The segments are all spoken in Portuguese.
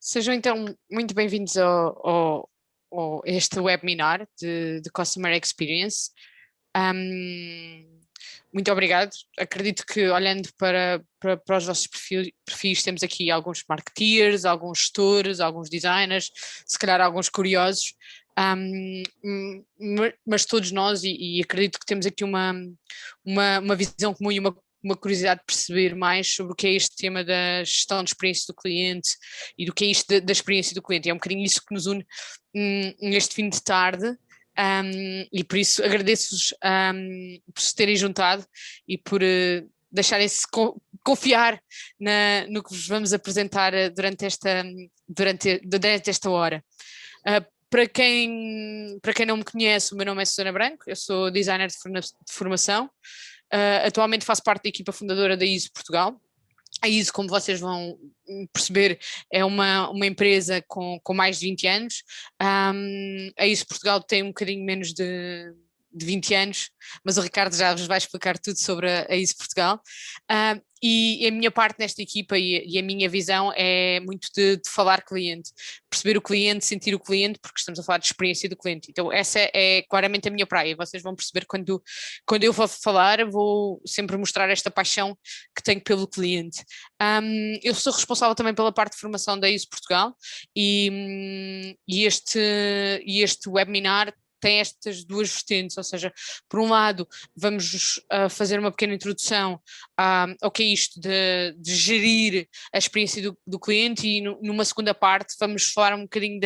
Sejam então muito bem-vindos a este webinar de Customer Experience. Muito obrigado. Acredito que olhando para os vossos perfis, temos aqui alguns marketeers, alguns gestores, alguns designers, se calhar alguns curiosos, mas todos nós, e acredito que temos aqui uma visão comum e uma curiosidade de perceber mais sobre o que é este tema da gestão de experiência do cliente e do que é isto da experiência do cliente. É um bocadinho isso que nos une neste fim de tarde. E por isso agradeço-vos por se terem juntado e por deixarem-se confiar no que vos vamos apresentar durante esta hora. Para quem não me conhece, o meu nome é Susana Branco, eu sou designer de formação. Atualmente faço parte da equipa fundadora da ISO Portugal. A ISO, como vocês vão perceber, é uma empresa com mais de 20 anos. A ISO Portugal tem um bocadinho menos de 20 anos, mas o Ricardo já vos vai explicar tudo sobre a ISO Portugal. E a minha parte nesta equipa e a minha visão é muito de falar cliente, perceber o cliente, sentir o cliente, porque estamos a falar de experiência do cliente. Então essa é claramente a minha praia. Vocês vão perceber quando eu vou falar, vou sempre mostrar esta paixão que tenho pelo cliente. Eu sou responsável também pela parte de formação da ISO Portugal e este webinar tem estas duas vertentes, ou seja, por um lado vamos fazer uma pequena introdução ao que é isto de gerir a experiência do cliente e numa segunda parte vamos falar um bocadinho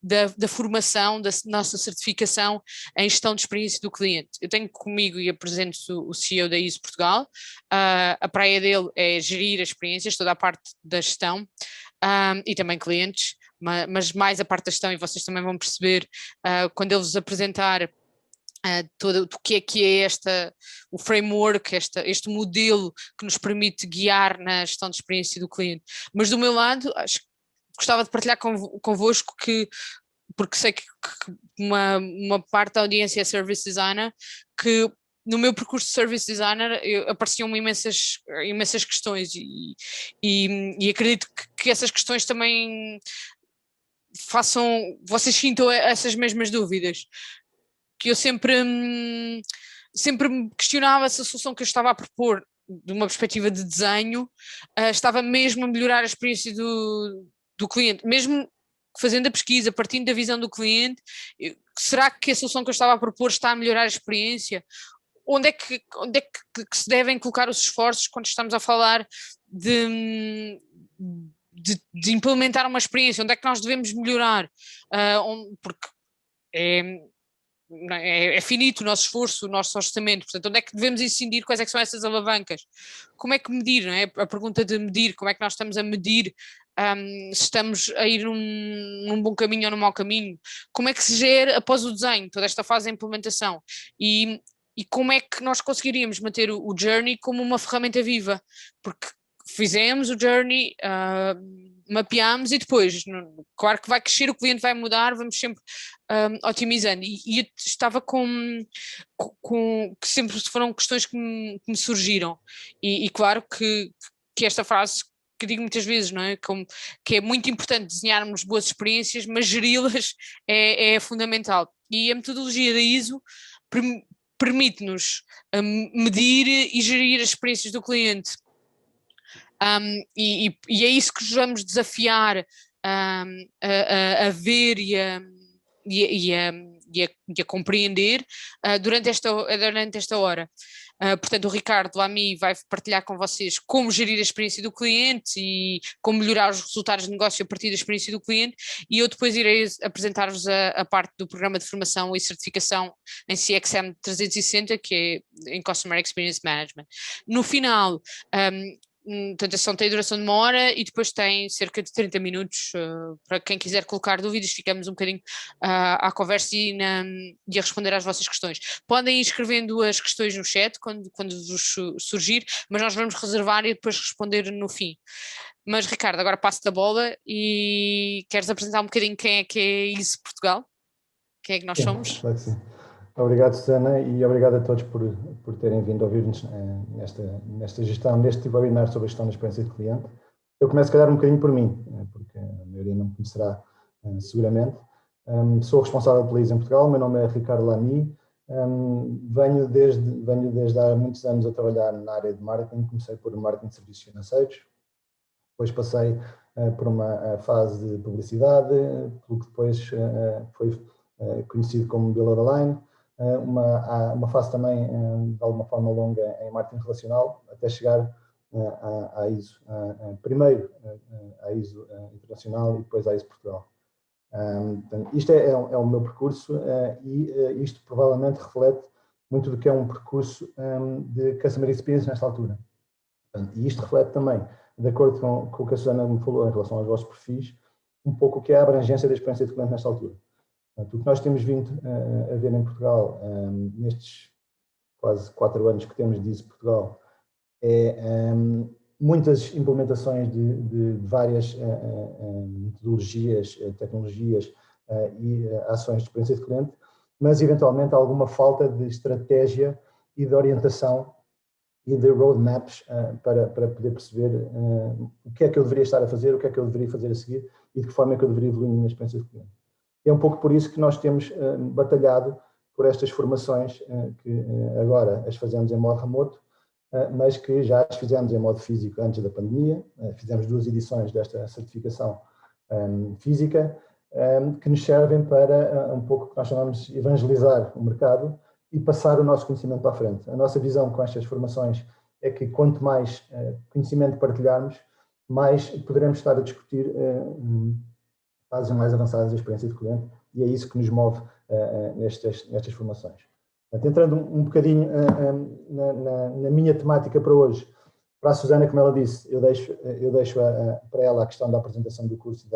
da formação, da nossa certificação em gestão de experiência do cliente. Eu tenho comigo e apresento o CEO da ISO Portugal, a praia dele é gerir as experiências, toda a parte da gestão e também clientes, mas mais a parte da gestão, e vocês também vão perceber quando ele vos apresentar todo o que é o framework, este modelo que nos permite guiar na gestão de experiência do cliente. Mas do meu lado, gostava de partilhar convosco porque sei que uma parte da audiência é service designer, que no meu percurso de service designer apareciam-me imensas questões e acredito que essas questões também vocês sintam essas mesmas dúvidas, que eu sempre me questionava se a solução que eu estava a propor de uma perspectiva de desenho estava mesmo a melhorar a experiência do cliente, mesmo fazendo a pesquisa, partindo da visão do cliente. Será que a solução que eu estava a propor está a melhorar a experiência? Onde é que se devem colocar os esforços quando estamos a falar de implementar uma experiência? Onde é que nós devemos melhorar? Porque é finito o nosso esforço, o nosso orçamento, portanto, onde é que devemos incidir, quais é que são essas alavancas? Como é que medir, não é? A pergunta de medir, como é que nós estamos a medir se estamos a ir num bom caminho ou num mau caminho? Como é que se gera após o desenho, toda esta fase de implementação? E como é que nós conseguiríamos manter o Journey como uma ferramenta viva? Porque fizemos o Journey, mapeámos e depois, claro que vai crescer, o cliente vai mudar, vamos sempre otimizando. E eu estava que sempre foram questões que me surgiram. E claro que esta frase que digo muitas vezes, não é? Que é muito importante desenharmos boas experiências, mas geri-las é fundamental. E a metodologia da ISO permite-nos medir e gerir as experiências do cliente. E é isso que nos vamos desafiar a ver e a compreender durante esta hora. Portanto, o Ricardo Lamy vai partilhar com vocês como gerir a experiência do cliente e como melhorar os resultados de negócio a partir da experiência do cliente, e eu depois irei apresentar-vos a parte do programa de formação e certificação em CXM 360, que é em Customer Experience Management. No final, portanto, a sessão tem duração de 1 hora e depois tem cerca de 30 minutos para quem quiser colocar dúvidas. Ficamos um bocadinho à conversa e a responder às vossas questões. Podem ir escrevendo as questões no chat quando vos surgir, mas nós vamos reservar e depois responder no fim. Mas Ricardo, agora passo-te a bola e queres apresentar um bocadinho quem é que é ISO Portugal? Quem é que nós somos? Claro que sim. Obrigado, Susana, e obrigado a todos por terem vindo a ouvir-nos nesta gestão, neste webinar sobre a gestão da experiência do cliente. Eu começo, se calhar, um bocadinho por mim, porque a maioria não me conhecerá seguramente. Sou responsável pela ISO em Portugal, meu nome é Ricardo Lamy, venho desde há muitos anos a trabalhar na área de marketing, comecei por marketing de serviços financeiros, depois passei por uma fase de publicidade, pelo que depois foi conhecido como Below the Line, uma fase também de alguma forma longa em marketing relacional, até chegar à ISO, primeiro à ISO internacional e depois à ISO Portugal. Isto é o meu percurso e isto provavelmente reflete muito do que é um percurso de Customer Experience nesta altura. E isto reflete também, de acordo com o que a Susana me falou em relação aos vossos perfis, um pouco o que é a abrangência da experiência de cliente nesta altura. Portanto, o que nós temos vindo a ver em Portugal, nestes quase 4 anos que temos de ISO Portugal, é muitas implementações de várias metodologias, tecnologias e ações de experiência de cliente, mas eventualmente alguma falta de estratégia e de orientação e de roadmaps para poder perceber o que é que eu deveria estar a fazer, o que é que eu deveria fazer a seguir e de que forma é que eu deveria evoluir na minha experiência de cliente. É um pouco por isso que nós temos batalhado por estas formações que agora as fazemos em modo remoto, mas que já as fizemos em modo físico antes da pandemia. Fizemos 2 edições desta certificação física, que nos servem para um pouco que nós chamamos de evangelizar o mercado e passar o nosso conhecimento para a frente. A nossa visão com estas formações é que quanto mais conhecimento partilharmos, mais poderemos estar a discutir fases mais avançadas da experiência de cliente, e é isso que nos move nestas formações. Entrando um bocadinho na minha temática para hoje, para a Susana, como ela disse, eu deixo para ela a questão da apresentação do curso e de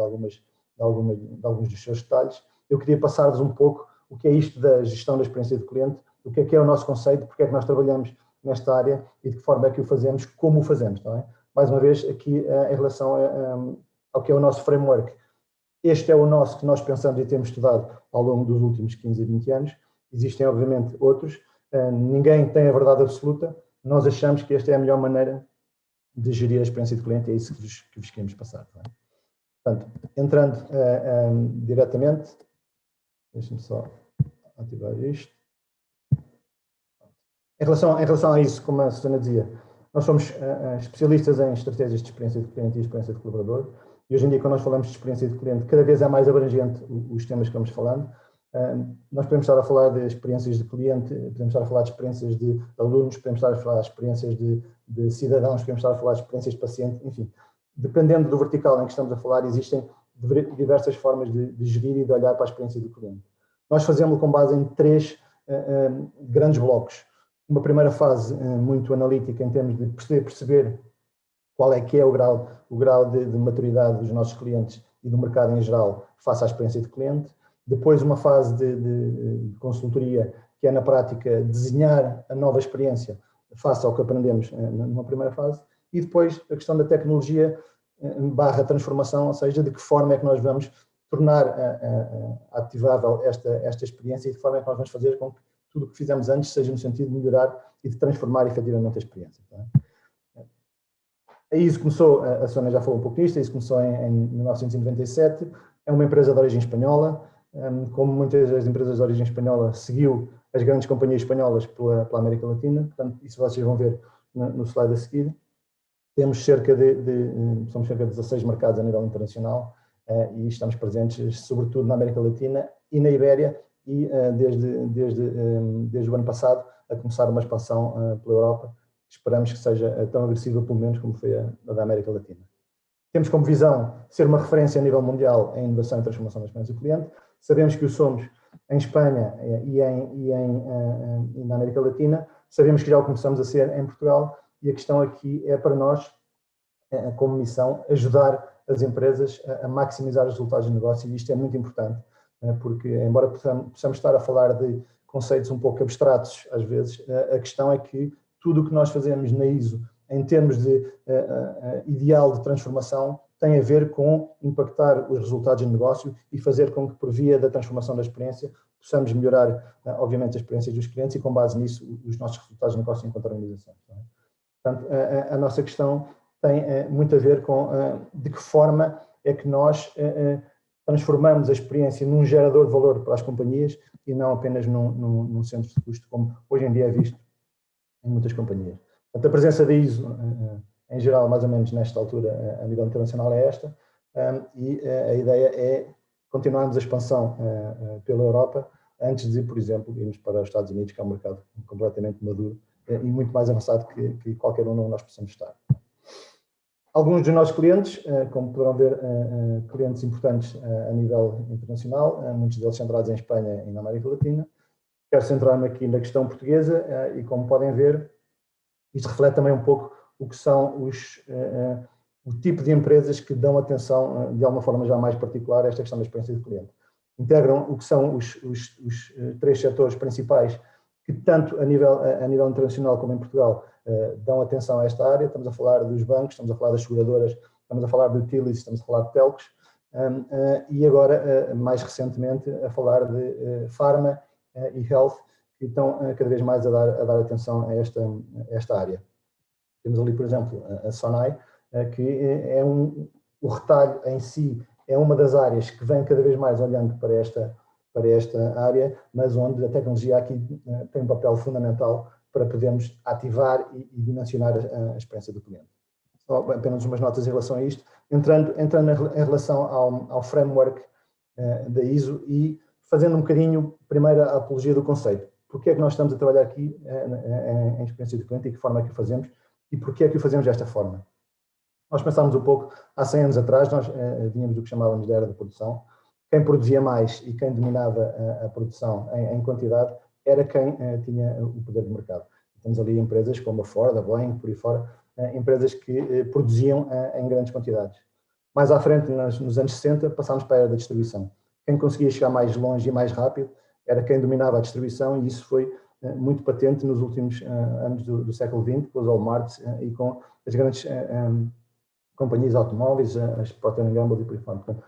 alguns dos seus detalhes. Eu queria passar-vos um pouco o que é isto da gestão da experiência do cliente, o que é o nosso conceito, porque é que nós trabalhamos nesta área e de que forma é que o fazemos, como o fazemos, não é? Mais uma vez, aqui em relação ao que é o nosso framework. Este é o nosso que nós pensamos e temos estudado ao longo dos últimos 15 a 20 anos. Existem, obviamente, outros. Ninguém tem a verdade absoluta. Nós achamos que esta é a melhor maneira de gerir a experiência de cliente. É isso que vos queremos passar. Tá? Portanto, entrando diretamente, deixem-me só ativar isto. Em relação a isso, como a Susana dizia, nós somos especialistas em estratégias de experiência de cliente e experiência de colaborador. E hoje em dia, quando nós falamos de experiência de cliente, cada vez é mais abrangente os temas que vamos falando. Nós podemos estar a falar de experiências de cliente, podemos estar a falar de experiências de alunos, podemos estar a falar de experiências de cidadãos, podemos estar a falar de experiências de paciente, enfim. Dependendo do vertical em que estamos a falar, existem diversas formas de gerir e de olhar para a experiência do cliente. Nós fazemos com base em 3 grandes blocos. Uma primeira fase muito analítica em termos de perceber qual é que é o grau de maturidade dos nossos clientes e do mercado em geral face à experiência de cliente. Depois uma fase de consultoria, que é na prática desenhar a nova experiência face ao que aprendemos numa primeira fase. E depois a questão da tecnologia / transformação, ou seja, de que forma é que nós vamos tornar ativável esta experiência e de que forma é que nós vamos fazer com que tudo o que fizemos antes seja no sentido de melhorar e de transformar efetivamente a experiência. Tá? A ISO começou, a Sônia já falou um pouco disto, a ISO começou em 1997, é uma empresa de origem espanhola, como muitas das empresas de origem espanhola, seguiu as grandes companhias espanholas pela América Latina, portanto, isso vocês vão ver no slide a seguir. Somos cerca de 16 mercados a nível internacional e estamos presentes sobretudo na América Latina e na Ibéria e desde o ano passado a começar uma expansão pela Europa. Esperamos que seja tão agressiva, pelo menos, como foi a da América Latina. Temos como visão ser uma referência a nível mundial em inovação e transformação da experiência do cliente. Sabemos que o somos em Espanha e na América Latina. Sabemos que já o começamos a ser em Portugal e a questão aqui é para nós, como missão, ajudar as empresas a maximizar os resultados de negócio e isto é muito importante, porque embora possamos estar a falar de conceitos um pouco abstratos às vezes, a questão é que tudo o que nós fazemos na ISO, em termos de ideal de transformação, tem a ver com impactar os resultados de negócio e fazer com que, por via da transformação da experiência, possamos melhorar, obviamente, as experiências dos clientes e, com base nisso, os nossos resultados de negócio enquanto organização. Portanto, a nossa questão tem muito a ver com de que forma é que nós transformamos a experiência num gerador de valor para as companhias e não apenas num centro de custo, como hoje em dia é visto em muitas companhias. Portanto, a presença da ISO, em geral, mais ou menos nesta altura, a nível internacional, é esta, e a ideia é continuarmos a expansão pela Europa, antes de, por exemplo, irmos para os Estados Unidos, que é um mercado completamente maduro e muito mais avançado que qualquer um de nós possamos estar. Alguns dos nossos clientes, como poderão ver, clientes importantes a nível internacional, muitos deles centrados em Espanha e na América Latina. Quero centrar-me aqui na questão portuguesa e, como podem ver, isto reflete também um pouco o que são o tipo de empresas que dão atenção, de alguma forma já mais particular, a esta questão da experiência do cliente. Integram o que são os 3 setores principais que, tanto a nível internacional como em Portugal, dão atenção a esta área. Estamos a falar dos bancos, estamos a falar das seguradoras, estamos a falar de utilities, estamos a falar de telcos, e agora, mais recentemente, a falar de pharma e health, que estão cada vez mais a dar atenção a esta área. Temos ali, por exemplo, a Sonai, que é o retalho em si, é uma das áreas que vem cada vez mais olhando para esta área, mas onde a tecnologia aqui tem um papel fundamental para podermos ativar e dimensionar a experiência do cliente. Só apenas umas notas em relação a isto, entrando em relação ao framework da ISO e fazendo um bocadinho, primeiro, a apologia do conceito. Porque é que nós estamos a trabalhar aqui em experiência do cliente e que forma é que o fazemos e porque é que o fazemos desta forma. Nós pensámos um pouco, há 100 anos atrás, nós vínhamos do que chamávamos de era da produção. Quem produzia mais e quem dominava a produção em quantidade era quem tinha o poder de mercado. Temos ali empresas como a Ford, a Boeing, por aí fora, empresas que produziam em grandes quantidades. Mais à frente, nos anos 60, passámos para a era da distribuição. Quem conseguia chegar mais longe e mais rápido era quem dominava a distribuição, e isso foi muito patente nos últimos anos do século XX, com os Walmarts e com as grandes companhias automóveis, as Procter & Gamble e por aí fora. Portanto,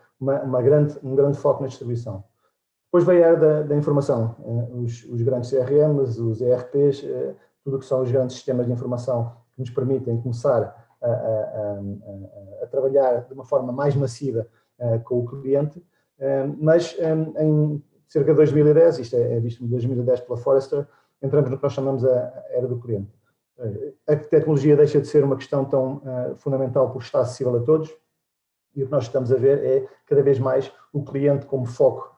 um grande foco na distribuição. Depois veio a era da informação, os grandes CRMs, os ERPs, tudo o que são os grandes sistemas de informação que nos permitem começar a trabalhar de uma forma mais massiva com o cliente, mas em cerca de 2010, isto é visto em 2010 pela Forrester, entramos no que nós chamamos a era do cliente. A tecnologia deixa de ser uma questão tão fundamental porque está acessível a todos, e o que nós estamos a ver é cada vez mais o cliente como foco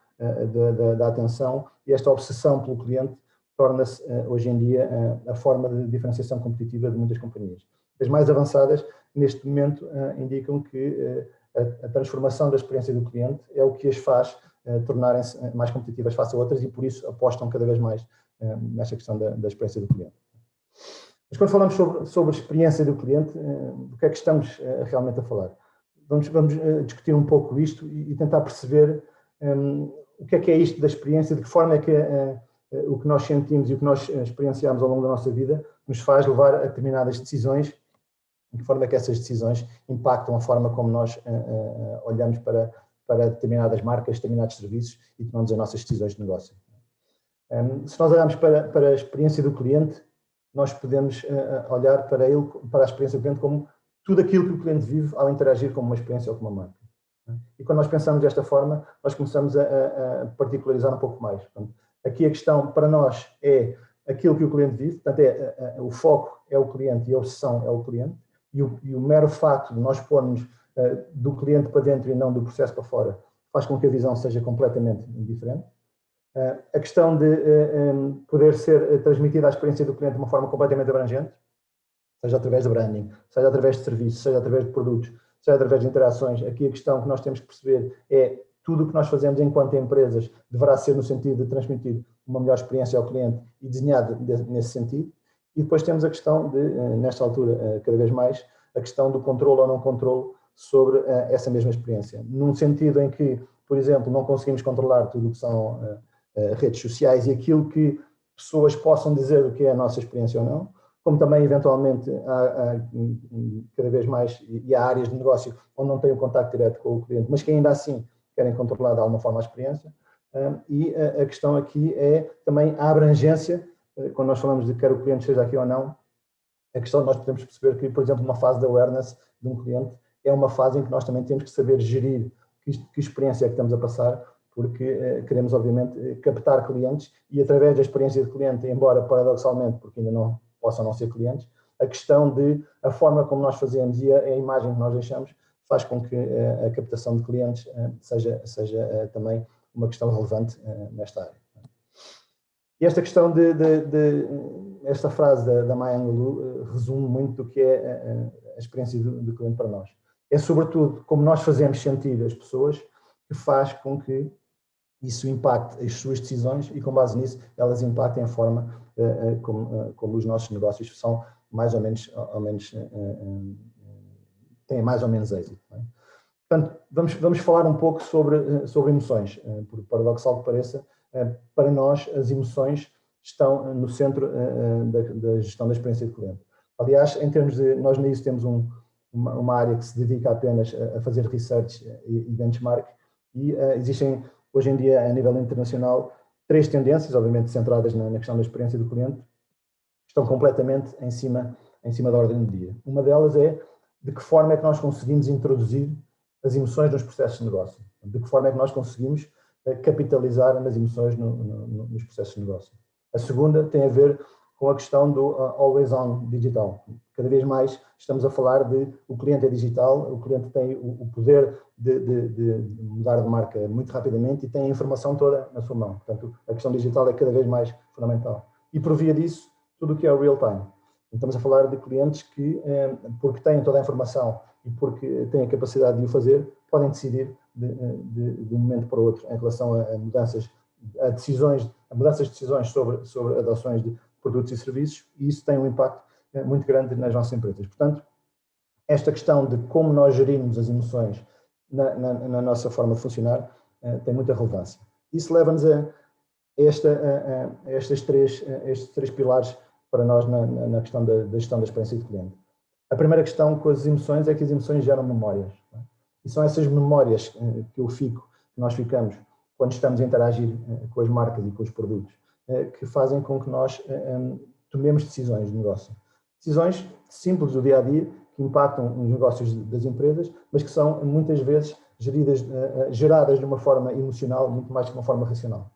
da atenção, e esta obsessão pelo cliente torna-se hoje em dia a forma de diferenciação competitiva de muitas companhias. As mais avançadas, neste momento, indicam que a transformação da experiência do cliente é o que as faz tornarem-se mais competitivas face a outras, e por isso apostam cada vez mais nesta questão da experiência do cliente. Mas quando falamos sobre a experiência do cliente, do que é que estamos realmente a falar? Vamos discutir um pouco isto e tentar perceber o que é isto da experiência, de que forma é que o que nós sentimos e o que nós experienciamos ao longo da nossa vida nos faz levar a determinadas decisões, de que forma é que essas decisões impactam a forma como nós olhamos para determinadas marcas, determinados serviços e tomamos as nossas decisões de negócio. Se nós olharmos para a experiência do cliente, nós podemos olhar para a experiência do cliente como tudo aquilo que o cliente vive ao interagir com uma experiência ou com uma marca. E quando nós pensamos desta forma, nós começamos a particularizar um pouco mais. Portanto, aqui a questão para nós é aquilo que o cliente vive, portanto, o foco é o cliente e a obsessão é o cliente, e o mero facto de nós pormos do cliente para dentro e não do processo para fora faz com que a visão seja completamente diferente. A questão de poder ser transmitida a experiência do cliente de uma forma completamente abrangente, seja através de branding, seja através de serviços, seja através de produtos, seja através de interações. Aqui a questão que nós temos que perceber é tudo o que nós fazemos enquanto empresas deverá ser no sentido de transmitir uma melhor experiência ao cliente e desenhado nesse sentido. E depois temos a questão de, nesta altura, cada vez mais, a questão do controle ou não controle sobre essa mesma experiência. Num sentido em que, por exemplo, não conseguimos controlar tudo o que são redes sociais e aquilo que pessoas possam dizer do que é a nossa experiência ou não, como também, eventualmente, há cada vez mais, e há áreas de negócio onde não tem o contacto direto com o cliente, mas que ainda assim querem controlar de alguma forma a experiência. E a questão aqui é também a abrangência, quando nós falamos de quer o cliente esteja aqui ou não, a questão de nós podemos perceber que, por exemplo, uma fase de awareness de um cliente é uma fase em que nós também temos que saber gerir que experiência é que estamos a passar, porque queremos, obviamente, captar clientes e, através da experiência de cliente, embora paradoxalmente, porque ainda não possam não ser clientes, a questão de a forma como nós fazemos e a imagem que nós deixamos faz com que a captação de clientes seja também uma questão relevante nesta área. E esta questão esta frase da Maya Angelou resume muito do que é a experiência do cliente para nós. É sobretudo como nós fazemos sentir as pessoas que faz com que isso impacte as suas decisões e, com base nisso, elas impactem a forma como os nossos negócios são mais ou menos têm mais ou menos êxito. Não é? Portanto, vamos falar um pouco sobre emoções. Por paradoxal que pareça, para nós as emoções estão no centro da gestão da experiência do cliente. Aliás, em termos de, nós nisso temos uma área que se dedica apenas a fazer research e benchmark, e existem hoje em dia, a nível internacional, 3 tendências, obviamente centradas na questão da experiência do cliente, que estão completamente em cima da ordem do dia. Uma delas é de que forma é que nós conseguimos introduzir as emoções nos processos de negócio, de que forma é que nós conseguimos capitalizar nas emoções nos processos de negócio. A segunda tem a ver com a questão do always on digital. Cada vez mais estamos a falar de o cliente é digital, o cliente tem o poder de mudar de marca muito rapidamente e tem a informação toda na sua mão. Portanto, a questão digital é cada vez mais fundamental. E por via disso, tudo o que é o real time. Estamos a falar de clientes que, porque têm toda a informação e porque têm a capacidade de o fazer, podem decidir de um momento para o outro em relação a mudanças de decisões sobre adoções de produtos e serviços, e isso tem um impacto muito grande nas nossas empresas. Portanto, esta questão de como nós gerimos as emoções na nossa forma de funcionar tem muita relevância. Isso leva-nos a estes três pilares para nós na questão da gestão da experiência do cliente. A primeira questão com as emoções é que as emoções geram memórias. Não é? E são essas memórias que nós ficamos quando estamos a interagir com as marcas e com os produtos, que fazem com que nós tomemos decisões de negócio. Decisões simples do dia-a-dia, que impactam os negócios das empresas, mas que são muitas vezes geradas de uma forma emocional, muito mais que de uma forma racional.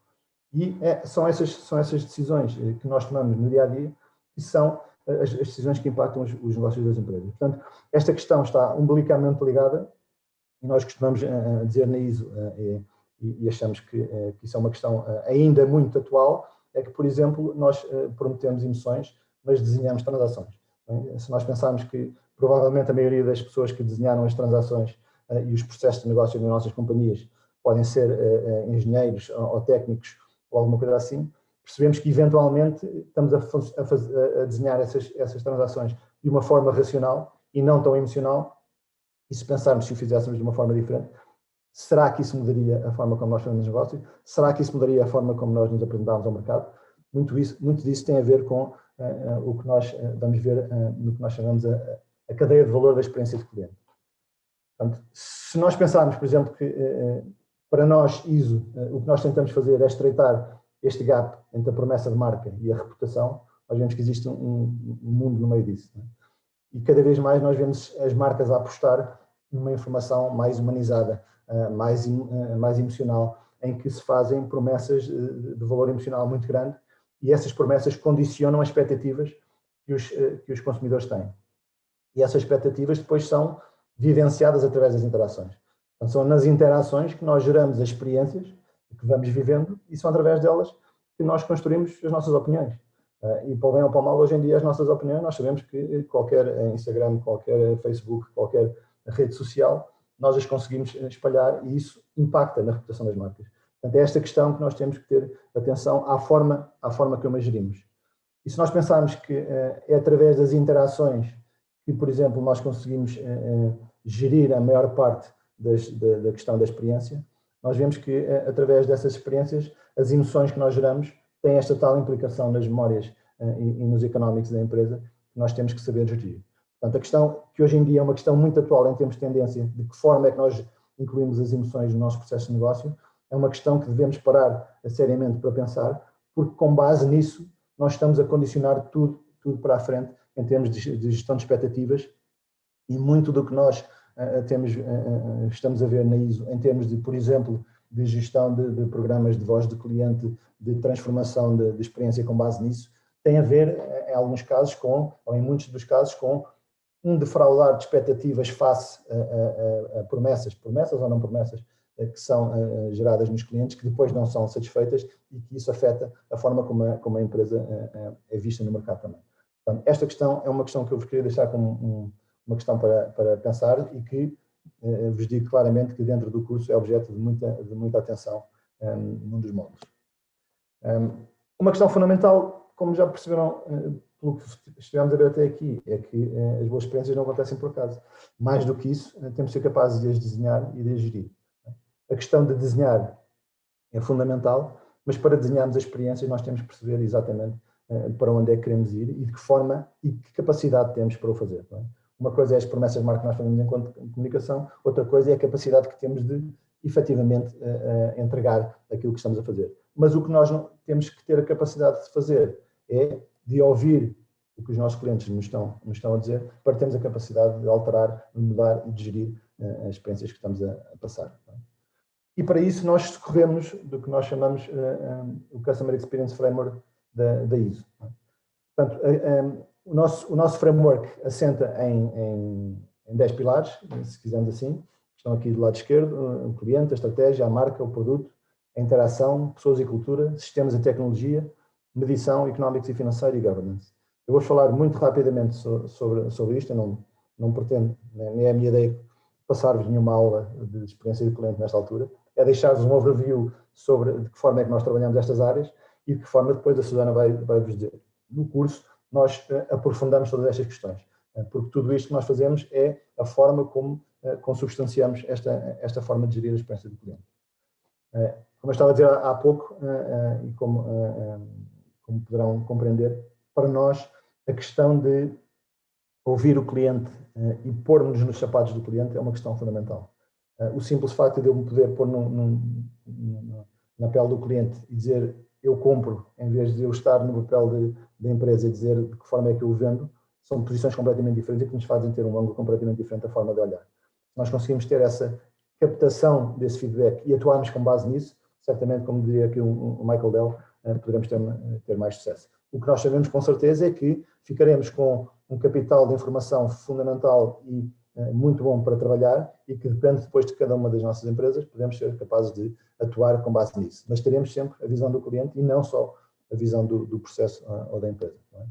E são essas decisões que nós tomamos no dia-a-dia que são as decisões que impactam os negócios das empresas. Portanto, esta questão está umbilicalmente ligada e nós costumamos dizer na ISO e achamos que isso é uma questão ainda muito atual, é que, por exemplo, nós prometemos emoções, mas desenhamos transações. Se nós pensarmos que provavelmente a maioria das pessoas que desenharam as transações e os processos de negócio das nossas companhias podem ser engenheiros ou técnicos ou alguma coisa assim, percebemos que eventualmente estamos a desenhar essas transações de uma forma racional e não tão emocional, e se pensarmos se o fizéssemos de uma forma diferente, será que isso mudaria a forma como nós fazemos negócio? Será que isso mudaria a forma como nós nos apresentamos ao mercado? Muito disso tem a ver com o que nós vamos ver no que nós chamamos a cadeia de valor da experiência de cliente. Portanto, se nós pensarmos, por exemplo, que para nós, ISO, o que nós tentamos fazer é estreitar este gap entre a promessa de marca e a reputação, nós vemos que existe um mundo no meio disso. Não é? E cada vez mais nós vemos as marcas a apostar numa informação mais humanizada, mais emocional, em que se fazem promessas de valor emocional muito grande e essas promessas condicionam as expectativas que os consumidores têm. E essas expectativas depois são vivenciadas através das interações. Então, são nas interações que nós geramos as experiências que vamos vivendo e são através delas que nós construímos as nossas opiniões. E para o bem ou para o mal, hoje em dia, as nossas opiniões, nós sabemos que qualquer Instagram, qualquer Facebook, qualquer rede social, nós as conseguimos espalhar e isso impacta na reputação das marcas. Portanto, é esta questão que nós temos que ter atenção à forma como a gerimos. E se nós pensarmos que é através das interações que, por exemplo, nós conseguimos gerir a maior parte da questão da experiência, nós vemos que, através dessas experiências, as emoções que nós geramos têm esta tal implicação nas memórias e nos económicos da empresa que nós temos que saber gerir. Portanto, a questão que hoje em dia é uma questão muito atual em termos de tendência, de que forma é que nós incluímos as emoções no nosso processo de negócio, é uma questão que devemos parar seriamente para pensar, porque com base nisso nós estamos a condicionar tudo para a frente em termos de gestão de expectativas, e muito do que nós estamos a ver na ISO, em termos de, por exemplo, de gestão de programas de voz de cliente, de transformação de experiência com base nisso, tem a ver, em alguns casos, ou em muitos dos casos, com um defraudar de expectativas face a promessas ou não promessas, que são geradas nos clientes, que depois não são satisfeitas e que isso afeta a forma como a empresa é vista no mercado também. Portanto, esta questão é uma questão que eu vos queria deixar como uma questão para pensar e que vos digo claramente que dentro do curso é objeto de muita atenção num dos módulos. Uma questão fundamental, como já perceberam pelo que estivemos a ver até aqui, é que as boas experiências não acontecem por acaso. Mais do que isso, temos de ser capazes de as desenhar e de as gerir. A questão de desenhar é fundamental, mas para desenharmos as experiências nós temos que perceber exatamente para onde é que queremos ir e de que forma e que capacidade temos para o fazer. Não é? Uma coisa é as promessas de marca que nós fazemos enquanto comunicação, outra coisa é a capacidade que temos de, efetivamente, entregar aquilo que estamos a fazer. Mas o que nós temos que ter a capacidade de fazer é de ouvir o que os nossos clientes nos estão a dizer, para termos a capacidade de alterar, de mudar e de gerir as experiências que estamos a passar. Não é? E para isso nós socorremos do que nós chamamos o Customer Experience Framework da ISO. Não é? Portanto, o nosso framework assenta em 10 pilares, se quisermos assim, estão aqui do lado esquerdo: o cliente, a estratégia, a marca, o produto, a interação, pessoas e cultura, sistemas e tecnologia, medição, económicos e financeiro e governance. Eu vou falar muito rapidamente sobre isto, eu não pretendo, nem é a minha ideia passar-vos nenhuma aula de experiência de cliente nesta altura, é deixar-vos um overview sobre de que forma é que nós trabalhamos estas áreas e de que forma depois a Susana vai-vos dizer. No curso, nós aprofundamos todas estas questões, porque tudo isto que nós fazemos é a forma como consubstanciamos esta forma de gerir a experiência do cliente. Como eu estava a dizer há pouco, e como poderão compreender, para nós a questão de ouvir o cliente e pôr-nos nos sapatos do cliente é uma questão fundamental. O simples facto de eu me poder pôr na pele do cliente e dizer eu compro, em vez de eu estar no papel da empresa e dizer de que forma é que eu o vendo, são posições completamente diferentes e que nos fazem ter um ângulo completamente diferente da forma de olhar. Se nós conseguimos ter essa captação desse feedback e atuarmos com base nisso, certamente, como diria aqui o Michael Dell, poderemos ter mais sucesso. O que nós sabemos com certeza é que ficaremos com um capital de informação fundamental e muito bom para trabalhar e que depende depois de cada uma das nossas empresas, podemos ser capazes de atuar com base nisso. Mas teremos sempre a visão do cliente e não só a visão do processo ou da empresa. Não é?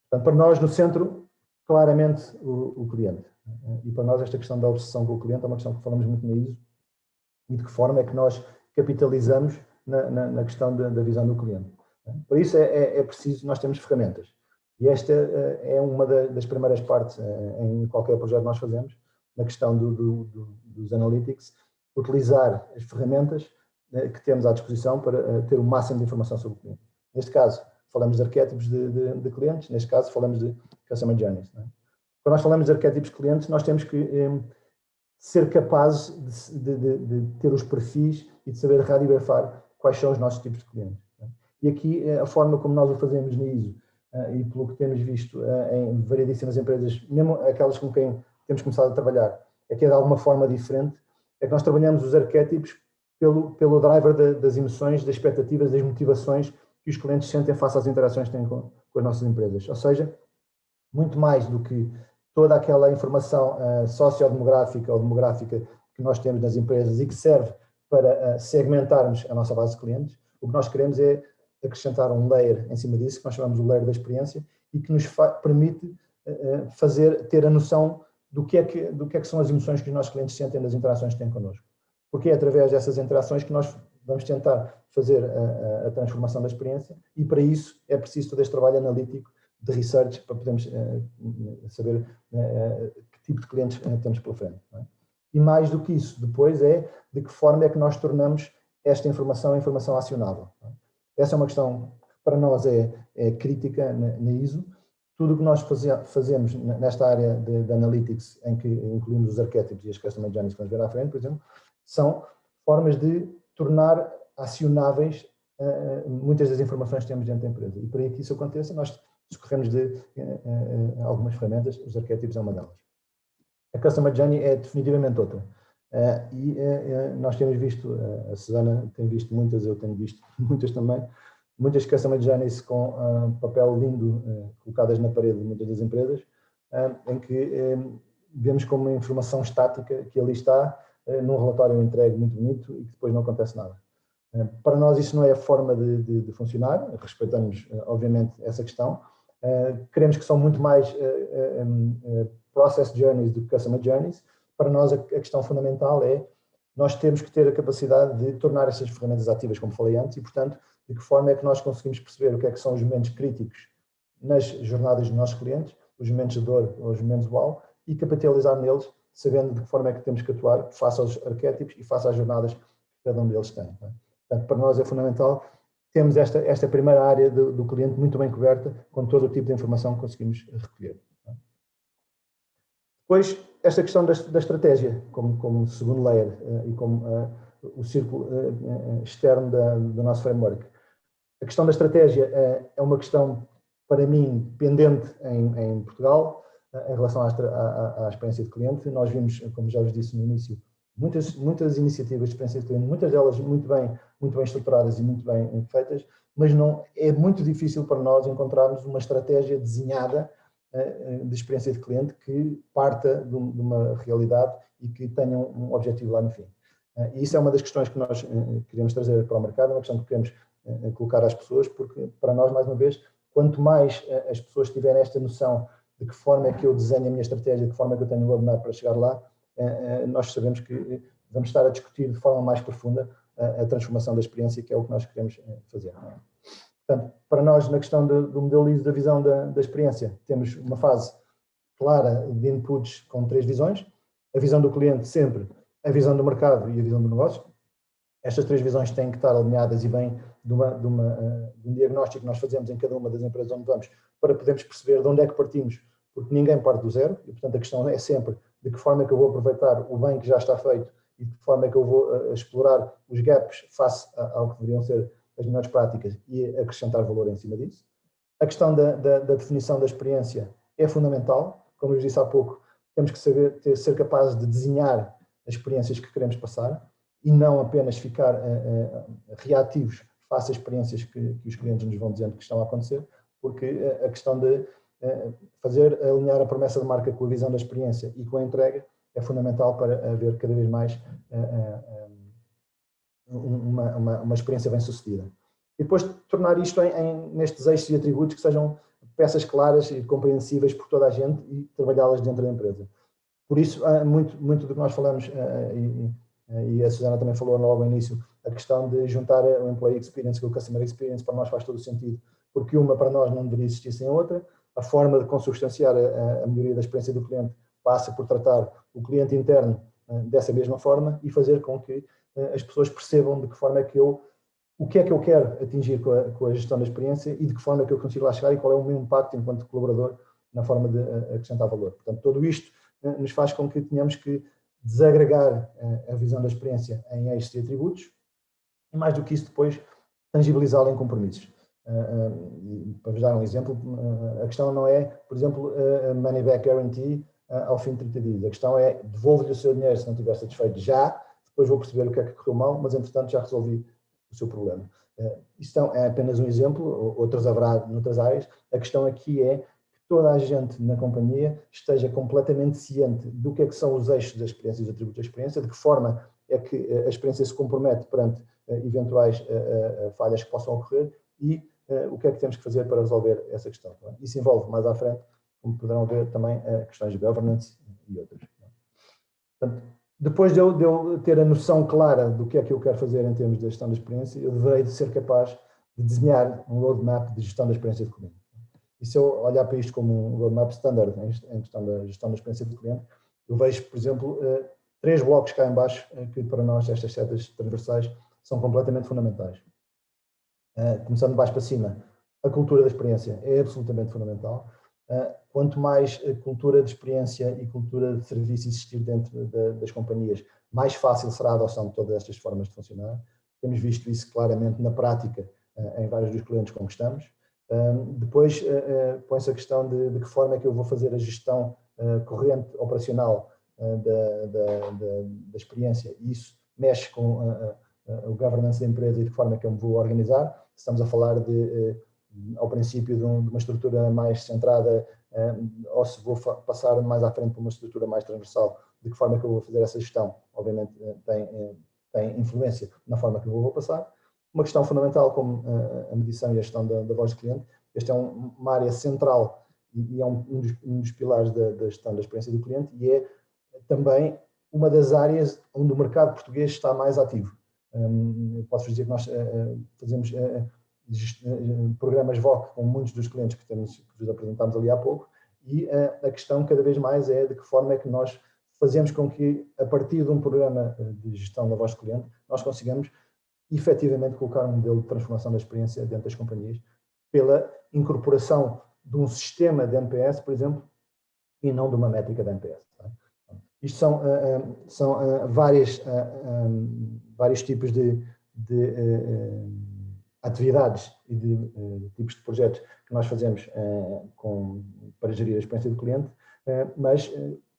Portanto, para nós, no centro, claramente o cliente. E para nós esta questão da obsessão com o cliente é uma questão que falamos muito na ISO e de que forma é que nós capitalizamos na questão da visão do cliente. Por isso é preciso, nós temos ferramentas. E esta é uma das primeiras partes em qualquer projeto que nós fazemos, na questão dos analytics, utilizar as ferramentas que temos à disposição para ter o máximo de informação sobre o cliente. Neste caso, falamos de arquétipos de clientes, neste caso falamos de Customer Journeys. Não é? Quando nós falamos de arquétipos de clientes, nós temos que ser capazes de ter os perfis e de saber radiografar quais são os nossos tipos de clientes. Não é? E aqui a forma como nós o fazemos na ISO, e pelo que temos visto em variedíssimas empresas, mesmo aquelas com quem temos começado a trabalhar, é que é de alguma forma diferente, é que nós trabalhamos os arquétipos pelo driver das emoções, das expectativas, das motivações que os clientes sentem face às interações que têm com as nossas empresas. Ou seja, muito mais do que toda aquela informação sociodemográfica ou demográfica que nós temos nas empresas e que serve para segmentarmos a nossa base de clientes, o que nós queremos é acrescentar um layer em cima disso, que nós chamamos o layer da experiência, e que nos permite ter a noção do que é que são as emoções que os nossos clientes sentem nas interações que têm connosco. Porque é através dessas interações que nós vamos tentar fazer a transformação da experiência, e para isso é preciso todo este trabalho analítico de research para podermos saber que tipo de clientes temos pela frente. Não é? E mais do que isso, depois é de que forma é que nós tornamos esta informação acionável. Não é? Essa é uma questão que para nós é crítica na ISO. Tudo o que nós fazemos nesta área de analytics, em que incluímos os arquétipos e as customer journeys que vamos ver à frente, por exemplo, são formas de tornar acionáveis muitas das informações que temos dentro da empresa. E para que isso aconteça, nós socorremos de algumas ferramentas, os arquétipos é uma delas. A Customer Journey é definitivamente outra. Nós temos visto, a Susana tem visto muitas, eu tenho visto muitas também, muitas Customer Journeys com papel lindo colocadas na parede de muitas das empresas, em que vemos como uma informação estática que ali está, num relatório entregue muito bonito e que depois não acontece nada. Para nós isso não é a forma de funcionar, respeitamos obviamente essa questão, queremos que são muito mais process journeys do que customer journeys. Para nós a questão fundamental é, nós temos que ter a capacidade de tornar essas ferramentas ativas, como falei antes, e portanto, de que forma é que nós conseguimos perceber o que é que são os momentos críticos nas jornadas dos nossos clientes, os momentos de dor ou os momentos wow, e capitalizar neles, sabendo de que forma é que temos que atuar face aos arquétipos e face às jornadas que cada um deles tem. Portanto, para nós é fundamental, temos esta primeira área do cliente muito bem coberta, com todo o tipo de informação que conseguimos recolher. Depois, esta questão da estratégia, como segundo layer e como o círculo externo do nosso framework. A questão da estratégia é uma questão, para mim, pendente em Portugal, em relação à experiência de cliente. Nós vimos, como já vos disse no início, muitas iniciativas de experiência de cliente, muitas delas muito bem estruturadas e muito bem feitas, mas não é muito difícil para nós encontrarmos uma estratégia desenhada de experiência de cliente que parta de uma realidade e que tenha um objetivo lá no fim. E isso é uma das questões que nós queremos trazer para o mercado, é uma questão que queremos colocar às pessoas, porque para nós, mais uma vez, quanto mais as pessoas tiverem esta noção de que forma é que eu desenho a minha estratégia, de que forma é que eu tenho um roadmap para chegar lá, nós sabemos que vamos estar a discutir de forma mais profunda a transformação da experiência, que é o que nós queremos fazer. Portanto, para nós, na questão do modelo ISO da visão da experiência, temos uma fase clara de inputs com 3 visões. A visão do cliente sempre, a visão do mercado e a visão do negócio. Estas 3 visões têm que estar alinhadas e vêm de um diagnóstico que nós fazemos em cada uma das empresas onde vamos, para podermos perceber de onde é que partimos, porque ninguém parte do zero, e portanto a questão é sempre de que forma é que eu vou aproveitar o bem que já está feito e de que forma é que eu vou explorar os gaps face ao que deveriam ser as melhores práticas e acrescentar valor em cima disso. A questão da definição da experiência é fundamental. Como eu disse há pouco, temos que ser capazes de desenhar as experiências que queremos passar e não apenas ficar reativos face às experiências que os clientes nos vão dizendo que estão a acontecer, porque a questão de alinhar a promessa de marca com a visão da experiência e com a entrega é fundamental para haver cada vez mais uma experiência bem sucedida. E depois tornar isto nestes eixos e atributos que sejam peças claras e compreensíveis por toda a gente e trabalhá-las dentro da empresa. Por isso, muito do que nós falamos, e a Susana também falou logo no início, a questão de juntar o Employee Experience com o Customer Experience, para nós faz todo o sentido, porque uma para nós não deveria existir sem a outra. A forma de consubstanciar a melhoria da experiência do cliente passa por tratar o cliente interno dessa mesma forma e fazer com que as pessoas percebam de que forma é que o que é que eu quero atingir com a gestão da experiência e de que forma é que eu consigo lá chegar e qual é o meu impacto enquanto colaborador na forma de acrescentar valor. Portanto, tudo isto nos faz com que tenhamos que desagregar a visão da experiência em eixos e atributos e, mais do que isso, depois tangibilizá-la em compromissos. Para vos dar um exemplo, a questão não é, por exemplo, a money back guarantee ao fim de 30 dias. A questão é, devolvo-lhe o seu dinheiro se não estiver satisfeito já, depois vou perceber o que é que correu mal, mas entretanto já resolvi o seu problema. Isto é apenas um exemplo, outros haverá noutras áreas. A questão aqui é que toda a gente na companhia esteja completamente ciente do que é que são os eixos da experiência e os atributos da experiência, de que forma é que a experiência se compromete perante eventuais falhas que possam ocorrer e o que é que temos que fazer para resolver essa questão. Isso envolve mais à frente, como poderão ver, também questões de governance e outras. Portanto, depois de eu ter a noção clara do que é que eu quero fazer em termos de gestão da experiência, eu deverei de ser capaz de desenhar um roadmap de gestão da experiência do cliente. E se eu olhar para isto como um roadmap standard em questão da gestão da experiência do cliente, eu vejo, por exemplo, 3 blocos cá em baixo, que para nós, estas setas transversais, são completamente fundamentais. Começando de baixo para cima, a cultura da experiência é absolutamente fundamental. Quanto mais cultura de experiência e cultura de serviço existir dentro das companhias, mais fácil será a adoção de todas estas formas de funcionar. Temos visto isso claramente na prática em vários dos clientes com que estamos. Depois põe-se a questão de que forma é que eu vou fazer a gestão corrente operacional da experiência, e isso mexe com o governance da empresa e de que forma é que eu me vou organizar. Estamos a falar ao princípio de uma estrutura mais centrada, ou se vou passar mais à frente para uma estrutura mais transversal, de que forma é que eu vou fazer essa gestão, obviamente tem influência na forma que eu vou passar. Uma questão fundamental como a medição e a gestão da voz do cliente. Esta é uma área central e é um dos pilares da gestão da experiência do cliente, e é também uma das áreas onde o mercado português está mais ativo. Posso dizer que nós fazemos programas VOC com muitos dos clientes que vos apresentámos ali há pouco, e a questão cada vez mais é de que forma é que nós fazemos com que, a partir de um programa de gestão da voz do cliente, nós consigamos efetivamente colocar um modelo de transformação da experiência dentro das companhias, pela incorporação de um sistema de NPS, por exemplo, e não de uma métrica de NPS. Isto são vários tipos de atividades e de tipos de projetos que nós fazemos para gerir a experiência do cliente, mas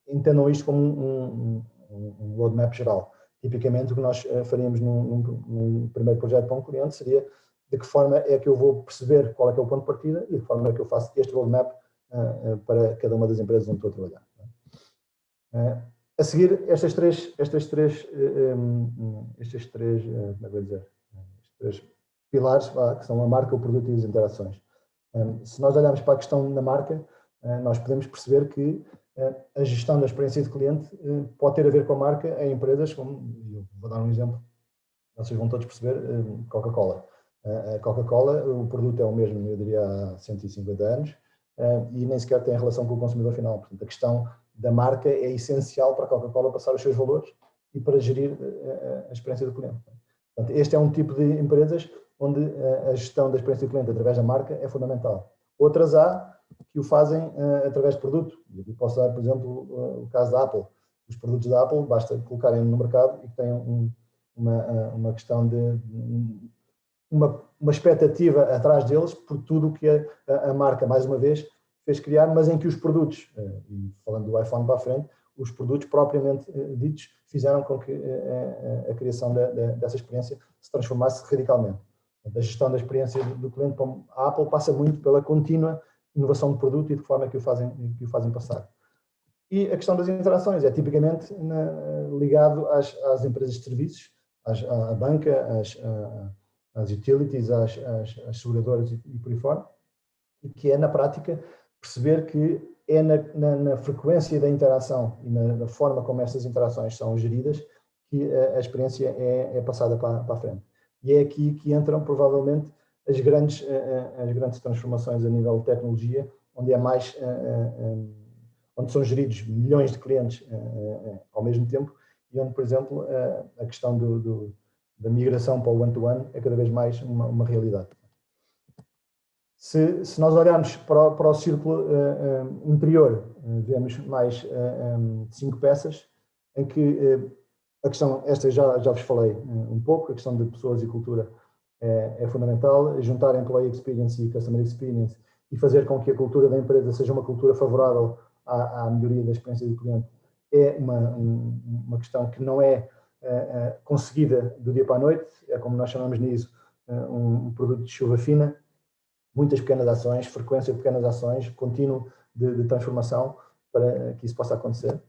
entendam isto como um roadmap geral. Tipicamente, o que nós faríamos num primeiro projeto para um cliente seria de que forma é que eu vou perceber qual é que é o ponto de partida e de que forma é que eu faço este roadmap para cada uma das empresas onde estou a trabalhar. A seguir, estes três pilares, que são a marca, o produto e as interações. Se nós olharmos para a questão da marca, nós podemos perceber que a gestão da experiência de cliente pode ter a ver com a marca em empresas como, eu vou dar um exemplo, vocês vão todos perceber, Coca-Cola. A Coca-Cola, o produto é o mesmo, eu diria, há 150 anos, e nem sequer tem relação com o consumidor final. Portanto, a questão da marca é essencial para a Coca-Cola passar os seus valores e para gerir a experiência do cliente. Portanto, este é um tipo de empresas onde a gestão da experiência do cliente através da marca é fundamental. Outras há que o fazem através de produto. E aqui posso dar, por exemplo, o caso da Apple. Os produtos da Apple, basta colocarem no mercado e que tenham uma questão de uma expectativa atrás deles por tudo o que a marca, mais uma vez, fez criar, mas em que os produtos, e falando do iPhone para a frente, os produtos propriamente ditos fizeram com que a criação dessa experiência se transformasse radicalmente. A gestão da experiência do cliente para a Apple passa muito pela contínua inovação de produto e de que forma é que o fazem passar. E a questão das interações é tipicamente ligado às empresas de serviços, à banca, às utilities, às seguradoras e por aí fora, e que é, na prática, perceber que é na frequência da interação e na forma como essas interações são geridas que a experiência é passada para a frente. E é aqui que entram, provavelmente, as grandes transformações a nível de tecnologia, onde onde são geridos milhões de clientes ao mesmo tempo, e onde, por exemplo, a questão da migração para o one-to-one é cada vez mais uma realidade. Se nós olharmos para o círculo interior, vemos mais 5 peças, em que a questão, esta já vos falei um pouco, a questão de pessoas e cultura é fundamental, juntar Employee Experience e Customer Experience e fazer com que a cultura da empresa seja uma cultura favorável à melhoria da experiência do cliente é uma questão que não é conseguida do dia para a noite, é como nós chamamos nisso, um produto de chuva fina, muitas pequenas ações, frequência de pequenas ações, contínuo de transformação para que isso possa acontecer.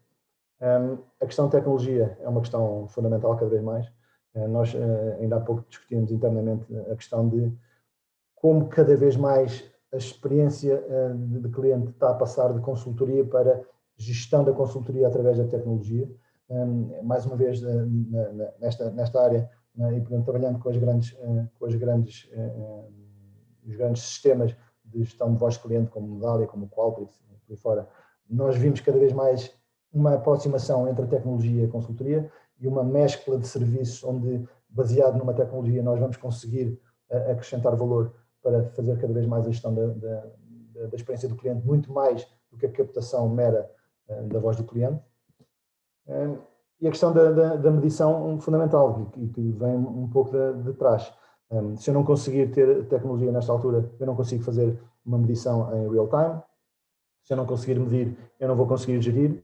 A questão de tecnologia é uma questão fundamental cada vez mais. Nós ainda há pouco discutimos internamente a questão de como cada vez mais a experiência de cliente está a passar de consultoria para gestão da consultoria através da tecnologia. Mais uma vez, nesta área, e portanto, trabalhando com os grandes sistemas de gestão de voz de cliente, como o Medallia, como o Qualtrics, por aí fora, nós vimos cada vez mais uma aproximação entre a tecnologia e a consultoria e uma mescla de serviços onde, baseado numa tecnologia, nós vamos conseguir acrescentar valor para fazer cada vez mais a gestão da experiência do cliente, muito mais do que a captação mera da voz do cliente. E a questão da medição fundamental, que vem um pouco de trás. Se eu não conseguir ter tecnologia nesta altura, eu não consigo fazer uma medição em real time. Se eu não conseguir medir, eu não vou conseguir gerir.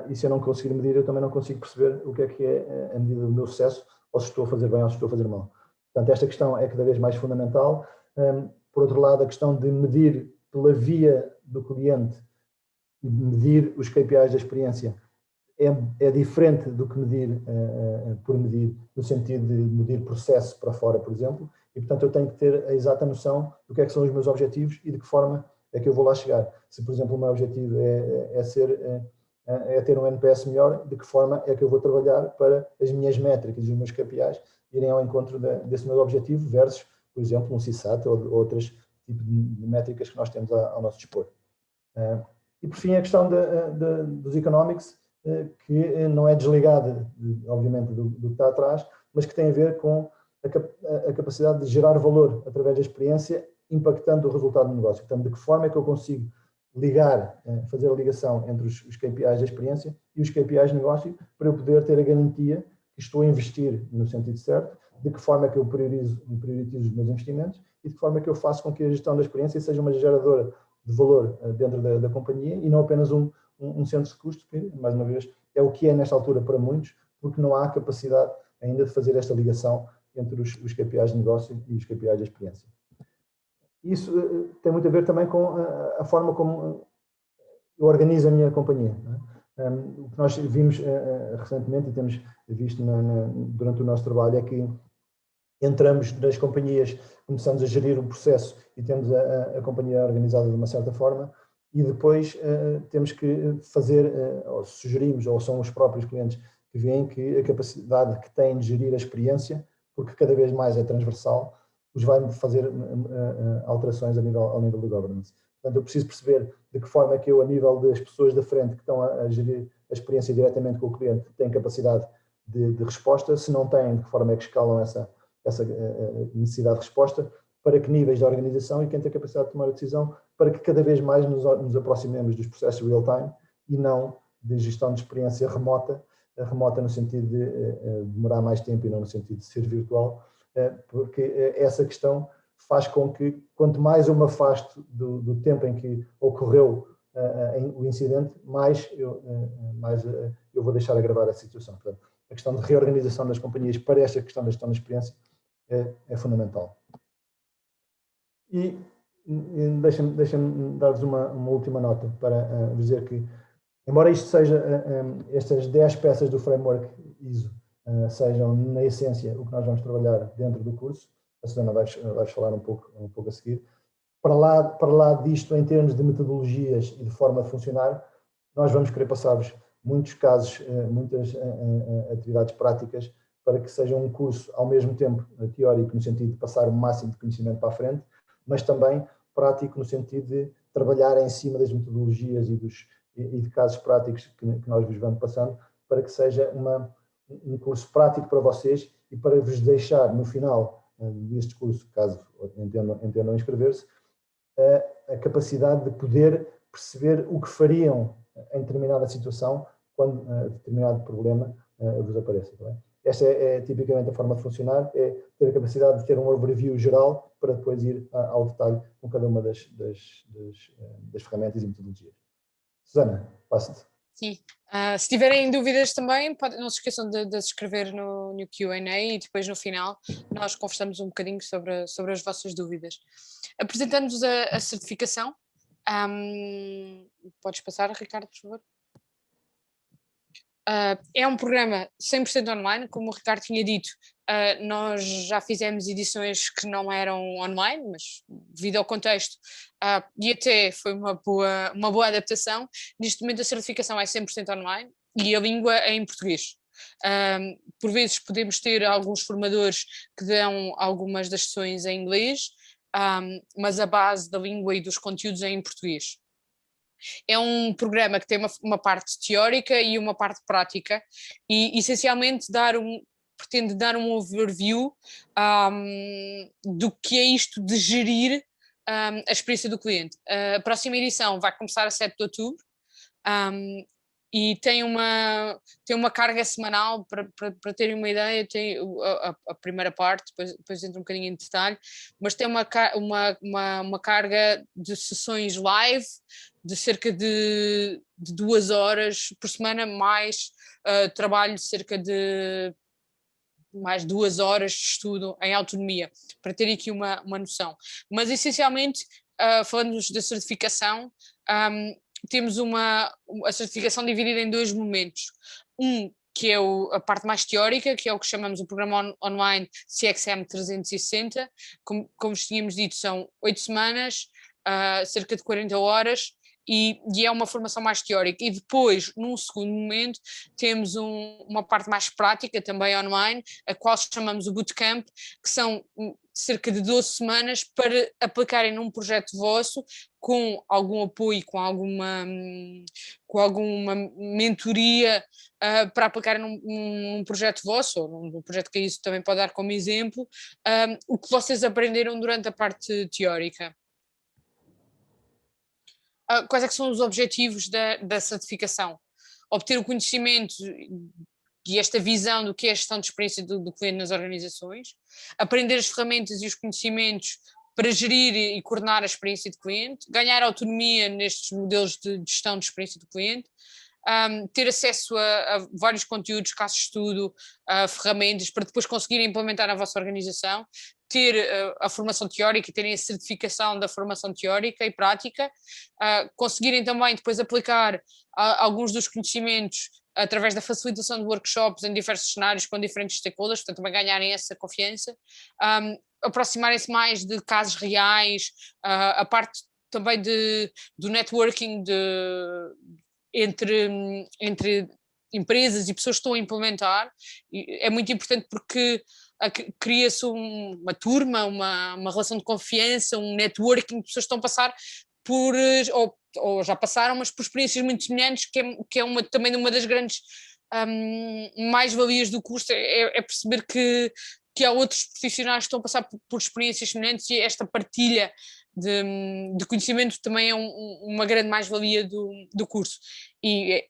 E se eu não conseguir medir, eu também não consigo perceber o que é a medida do meu sucesso, ou se estou a fazer bem ou se estou a fazer mal. Portanto, esta questão é cada vez mais fundamental. Por outro lado, a questão de medir pela via do cliente e medir os KPIs da experiência é diferente do que medir por medir, no sentido de medir processo para fora, por exemplo, e portanto eu tenho que ter a exata noção do que é que são os meus objetivos e de que forma é que eu vou lá chegar. Se, por exemplo, o meu objetivo é ter um NPS melhor, de que forma é que eu vou trabalhar para as minhas métricas e os meus KPIs irem ao encontro desse meu objetivo versus, por exemplo, um CSAT ou outros tipos de métricas que nós temos ao nosso dispor. E por fim, a questão dos economics, que não é desligada, obviamente, do que está atrás, mas que tem a ver com a capacidade de gerar valor através da experiência, impactando o resultado do negócio. Portanto, de que forma é que eu consigo fazer a ligação entre os KPIs da experiência e os KPIs de negócio, para eu poder ter a garantia que estou a investir no sentido certo, de que forma é que eu priorizo os meus investimentos e de que forma é que eu faço com que a gestão da experiência seja uma geradora de valor dentro da companhia e não apenas um centro de custos, que, mais uma vez, é o que é nesta altura para muitos, porque não há capacidade ainda de fazer esta ligação entre os KPIs de negócio e os KPIs da experiência. Isso tem muito a ver também com a forma como eu organizo a minha companhia. O que nós vimos recentemente e temos visto durante o nosso trabalho é que entramos nas companhias, começamos a gerir o processo e temos a companhia organizada de uma certa forma e depois temos que fazer, ou sugerimos, ou são os próprios clientes que veem que a capacidade que têm de gerir a experiência, porque cada vez mais é transversal, os vai fazer alterações ao nível de governance. Portanto, eu preciso perceber de que forma é que eu, a nível das pessoas da frente que estão a gerir a experiência diretamente com o cliente, têm capacidade de resposta, se não têm, de que forma é que escalam essa necessidade de resposta, para que níveis de organização e quem tem a capacidade de tomar a decisão, para que cada vez mais nos aproximemos dos processos real-time e não de gestão de experiência remota no sentido de demorar mais tempo e não no sentido de ser virtual, porque essa questão faz com que, quanto mais eu me afasto do tempo em que ocorreu o incidente, mais eu vou deixar agravar a situação. Portanto, a questão de reorganização das companhias para esta questão da gestão da experiência é fundamental. E deixa-me dar-vos uma última nota para dizer que, embora isto seja, estas 10 peças do framework ISO sejam, na essência, o que nós vamos trabalhar dentro do curso, a Susana vais falar um pouco a seguir, para lá disto, em termos de metodologias e de forma de funcionar, nós vamos querer passar-vos muitos casos, muitas atividades práticas, para que seja um curso, ao mesmo tempo, teórico, no sentido de passar o máximo de conhecimento para a frente, mas também prático, no sentido de trabalhar em cima das metodologias e de casos práticos que nós vos vamos passando, para que seja um curso prático para vocês e para vos deixar, no final deste curso, caso entendam inscrever-se, a capacidade de poder perceber o que fariam em determinada situação quando determinado problema vos apareça. Tá bem? Esta é tipicamente a forma de funcionar, é ter a capacidade de ter um overview geral para depois ir ao detalhe com cada uma das ferramentas e metodologias. Susana, passo-te. Sim. Se tiverem dúvidas também, não se esqueçam de escrever no Q&A e depois no final nós conversamos um bocadinho sobre as vossas dúvidas. Apresentando-vos a certificação, podes passar, Ricardo, por favor? É um programa 100% online, como o Ricardo tinha dito, nós já fizemos edições que não eram online, mas devido ao contexto, e até foi uma boa adaptação. Neste momento a certificação é 100% online e a língua é em português. Por vezes podemos ter alguns formadores que dão algumas das sessões em inglês, mas a base da língua e dos conteúdos é em português. É um programa que tem uma parte teórica e uma parte prática e essencialmente pretende dar um overview do que é isto de gerir a experiência do cliente. A próxima edição vai começar a 7 de outubro e tem uma carga semanal, para terem uma ideia, tem a primeira parte, depois entra um bocadinho em detalhe, mas tem uma carga de sessões live de cerca de 2 horas por semana, mais trabalho de cerca de mais 2 horas de estudo em autonomia, para ter aqui uma noção. Mas essencialmente, falando da certificação, temos a certificação dividida em 2 momentos. Que é a parte mais teórica, que é o que chamamos o programa online CXM 360, como vos tínhamos dito, são 8 semanas, cerca de 40 horas, e é uma formação mais teórica. E depois, num segundo momento, temos uma parte mais prática, também online, a qual chamamos o Bootcamp, que são cerca de 12 semanas para aplicarem num projeto vosso, com algum apoio, com alguma mentoria, para aplicarem num projeto vosso, ou num projeto que isso também pode dar como exemplo, o que vocês aprenderam durante a parte teórica. Quais é que são os objetivos da certificação? Obter o conhecimento e esta visão do que é a gestão de experiência do cliente nas organizações, aprender as ferramentas e os conhecimentos para gerir e coordenar a experiência do cliente, ganhar autonomia nestes modelos de gestão de experiência do cliente, ter acesso a vários conteúdos, casos de estudo, ferramentas, para depois conseguirem implementar na vossa organização, ter a formação teórica e terem a certificação da formação teórica e prática, conseguirem também depois aplicar alguns dos conhecimentos através da facilitação de workshops em diversos cenários com diferentes stakeholders, portanto também ganharem essa confiança, aproximarem-se mais de casos reais, a parte também do networking entre empresas e pessoas que estão a implementar. É muito importante porque cria-se uma turma, uma relação de confiança, um networking de pessoas que estão a passar por, ou já passaram, mas por experiências muito semelhantes, que é também uma das grandes mais-valias do curso, é perceber que há outros profissionais que estão a passar por experiências semelhantes, e esta partilha de conhecimento também é uma grande mais-valia do curso. E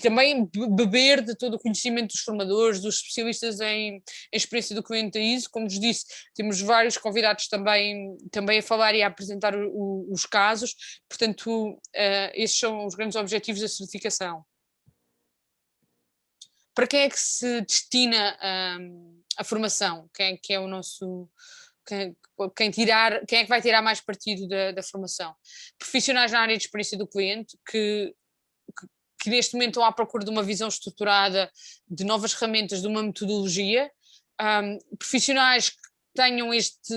também beber de todo o conhecimento dos formadores, dos especialistas em experiência do cliente da ISO. Como vos disse, temos vários convidados também a falar e a apresentar os casos, portanto, esses são os grandes objetivos da certificação. Para quem é que se destina a formação? Quem é que é o nosso... Quem é que vai tirar mais partido da formação? Profissionais na área de experiência do cliente que neste momento estão à procura de uma visão estruturada, de novas ferramentas, de uma metodologia, profissionais que tenham este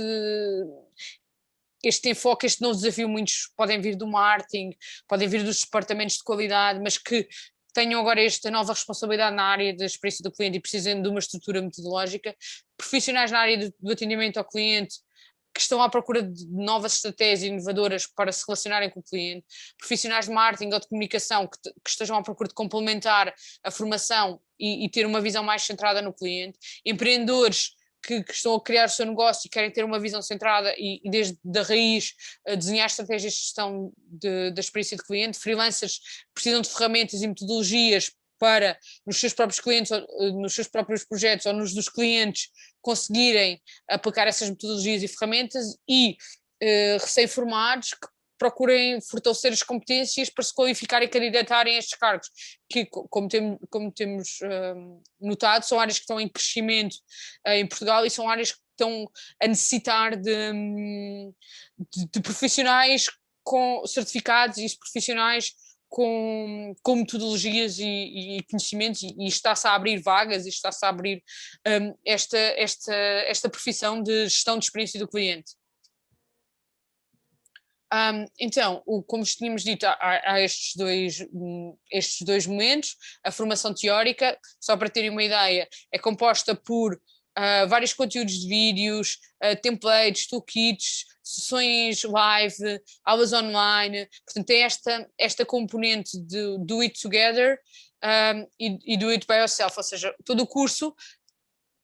enfoque, este novo desafio. Muitos podem vir do marketing, podem vir dos departamentos de qualidade, mas que tenham agora esta nova responsabilidade na área da experiência do cliente e precisem de uma estrutura metodológica. Profissionais na área do atendimento ao cliente que estão à procura de novas estratégias inovadoras para se relacionarem com o cliente. Profissionais de marketing ou de comunicação que estejam à procura de complementar a formação e ter uma visão mais centrada no cliente. Empreendedores que estão a criar o seu negócio e querem ter uma visão centrada e desde a raiz desenhar estratégias de gestão da experiência de cliente. Freelancers precisam de ferramentas e metodologias para, nos seus próprios clientes, nos seus próprios projetos ou nos dos clientes, conseguirem aplicar essas metodologias e ferramentas. E recém-formados que procurem fortalecer as competências para se qualificarem e candidatarem a estes cargos, que, como temos notado, são áreas que estão em crescimento em Portugal, e são áreas que estão a necessitar de profissionais com certificados e profissionais com metodologias e conhecimentos, e está-se a abrir vagas, e está-se a abrir esta profissão de gestão de experiência do cliente. Então, como tínhamos dito, há estes dois momentos. A formação teórica, só para terem uma ideia, é composta por vários conteúdos de vídeos, templates, toolkits, sessões live, aulas online. Portanto, tem esta componente de do it together e do it by yourself, ou seja, todo o curso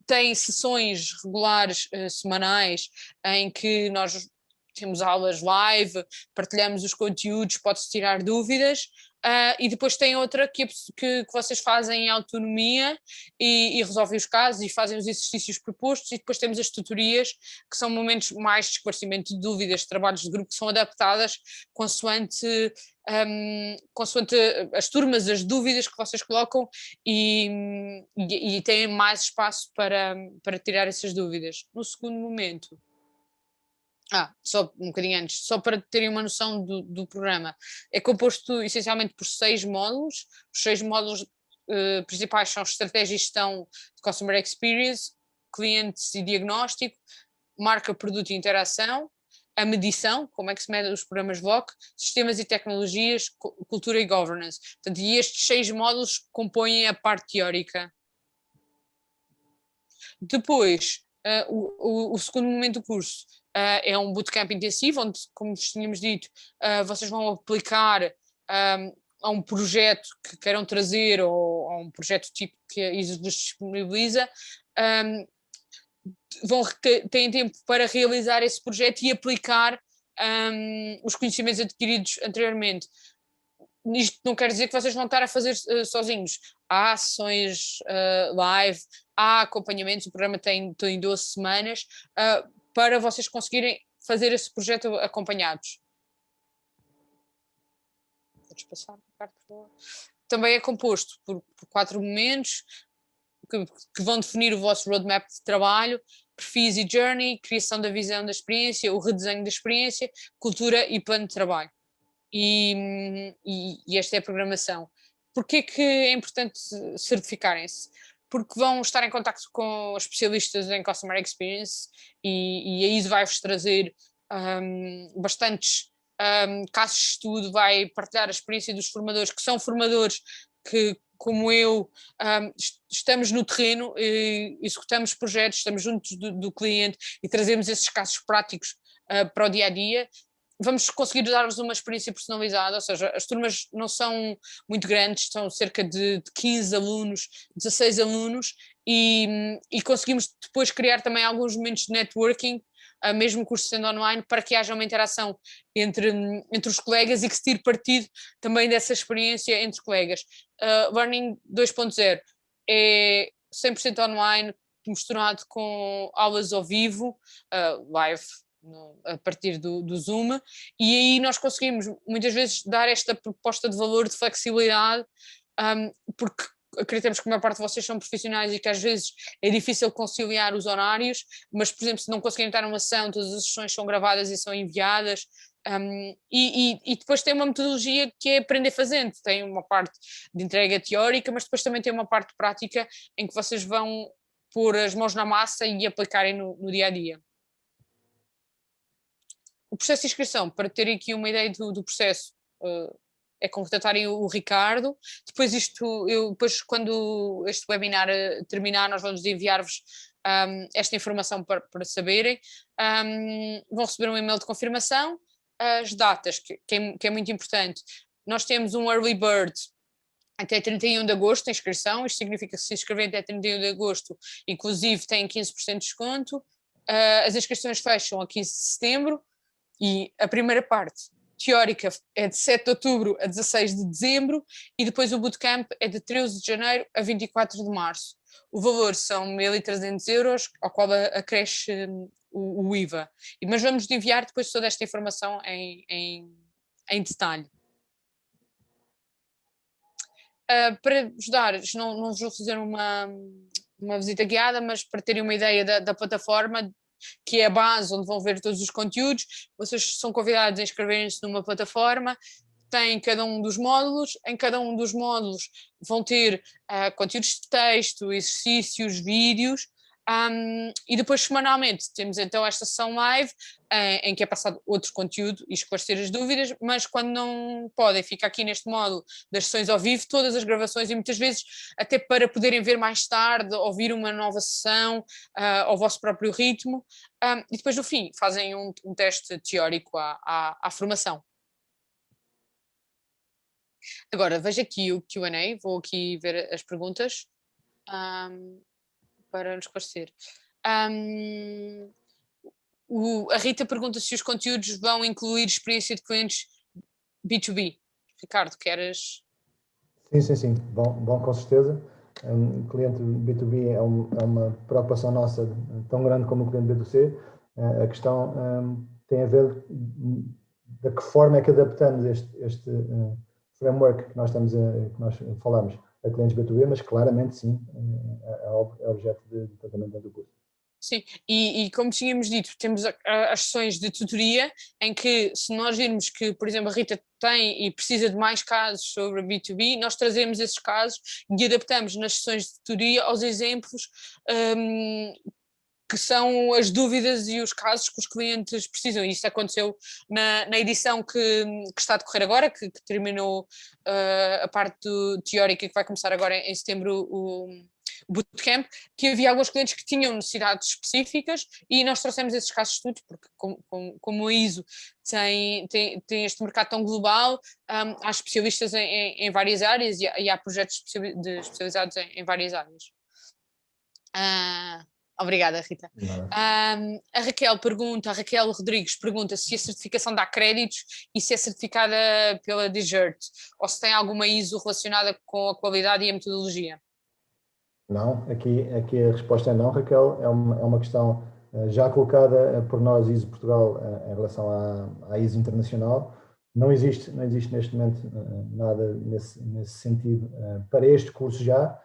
tem sessões regulares semanais em que nós temos aulas live, partilhamos os conteúdos, pode-se tirar dúvidas, E depois tem outra que vocês fazem em autonomia e resolvem os casos e fazem os exercícios propostos, e depois temos as tutorias, que são momentos mais de esclarecimento de dúvidas, trabalhos de grupo que são adaptadas consoante as turmas, as dúvidas que vocês colocam, e têm mais espaço para tirar essas dúvidas. No segundo momento, só um bocadinho antes, só para terem uma noção do programa, é composto essencialmente por 6 módulos. Os 6 módulos principais são estratégia e gestão de Customer Experience, clientes e diagnóstico, marca, produto e interação, a medição, como é que se mede os programas VOC, sistemas e tecnologias, cultura e governance. Portanto, e estes 6 módulos compõem a parte teórica. Depois, o segundo momento do curso é um bootcamp intensivo, onde, como vos tínhamos dito, vocês vão aplicar a um projeto que queiram trazer, ou a um projeto tipo que a ISO vos disponibiliza, têm tempo para realizar esse projeto e aplicar os conhecimentos adquiridos anteriormente. Isto não quer dizer que vocês vão estar a fazer sozinhos. Há sessões live, há acompanhamentos, o programa tem 12 semanas, para vocês conseguirem fazer esse projeto acompanhados. Podes passar, Ricardo, por favor. Também é composto por 4 momentos que vão definir o vosso roadmap de trabalho: perfis e journey, criação da visão da experiência, o redesenho da experiência, cultura e plano de trabalho. E esta é a programação. Porquê que é importante certificarem-se? Porque vão estar em contacto com especialistas em Customer Experience, e a ISO vai-vos trazer bastantes casos de estudo, vai partilhar a experiência dos formadores, que são formadores que, como eu, estamos no terreno, executamos projetos, estamos juntos do cliente e trazemos esses casos práticos para o dia-a-dia. Vamos conseguir dar-vos uma experiência personalizada, ou seja, as turmas não são muito grandes, são cerca de 15 alunos, 16 alunos, e conseguimos depois criar também alguns momentos de networking, mesmo o curso sendo online, para que haja uma interação entre os colegas e que se tire partido também dessa experiência entre colegas. Learning 2.0 é 100% online, misturado com aulas ao vivo, live, a partir do Zoom, e aí nós conseguimos muitas vezes dar esta proposta de valor, de flexibilidade, porque acreditamos que a maior parte de vocês são profissionais e que às vezes é difícil conciliar os horários, mas, por exemplo, se não conseguirem estar numa sessão, todas as sessões são gravadas e são enviadas. E depois tem uma metodologia que é aprender fazendo. Tem uma parte de entrega teórica, mas depois também tem uma parte prática em que vocês vão pôr as mãos na massa e aplicarem no dia-a-dia. O processo de inscrição, para terem aqui uma ideia do processo, é contactarem o Ricardo. Depois, quando este webinar terminar, nós vamos enviar-vos esta informação para saberem. Vão receber um e-mail de confirmação, as datas, que é muito importante. Nós temos um early bird até 31 de agosto, a inscrição. Isto significa que se inscreverem até 31 de agosto, inclusive têm 15% de desconto. As inscrições fecham a 15 de setembro, e a primeira parte teórica é de 7 de outubro a 16 de dezembro, e depois o bootcamp é de 13 de janeiro a 24 de março. O valor são 1.300 euros, ao qual acresce o IVA. Mas vamos enviar depois toda esta informação em detalhe. Para ajudar, não vos vou fazer uma visita guiada, mas para terem uma ideia da plataforma, que é a base onde vão ver todos os conteúdos, vocês são convidados a inscreverem-se numa plataforma, tem cada um dos módulos. Em cada um dos módulos vão ter conteúdos de texto, exercícios, vídeos, e depois semanalmente temos então esta sessão live, em que é passado outro conteúdo e esclarecer as dúvidas, mas quando não podem, fica aqui neste módulo das sessões ao vivo, todas as gravações, e muitas vezes até para poderem ver mais tarde, ouvir uma nova sessão ao vosso próprio ritmo, e depois no fim fazem um teste teórico à formação. Agora veja aqui o Q&A, vou aqui ver as perguntas para nos esclarecer. A Rita pergunta se os conteúdos vão incluir experiência de clientes B2B. Ricardo, queres? Sim. Bom, com certeza. Cliente B2B é uma preocupação nossa tão grande como o cliente B2C. A questão tem a ver de que forma é que adaptamos este framework que nós falamos a clientes B2B, mas claramente sim, é objeto de tratamento do curso. Sim, e como tínhamos dito, temos as sessões de tutoria em que, se nós virmos que, por exemplo, a Rita tem e precisa de mais casos sobre B2B, nós trazemos esses casos e adaptamos nas sessões de tutoria aos exemplos que são as dúvidas e os casos que os clientes precisam. E isso aconteceu na edição que está a decorrer agora, que terminou a parte teórica, que vai começar agora em setembro o bootcamp, que havia alguns clientes que tinham necessidades específicas e nós trouxemos esses casos de estudo, porque como a ISO tem este mercado tão global, há especialistas em várias áreas e há projetos especializados em várias áreas. Obrigada, Rita. A Raquel Rodrigues pergunta se a certificação dá créditos e se é certificada pela Desert, ou se tem alguma ISO relacionada com a qualidade e a metodologia. Não, aqui a resposta é não, Raquel. É uma questão já colocada por nós, ISO Portugal, em relação à ISO Internacional. Não existe neste momento nada nesse sentido para este curso já.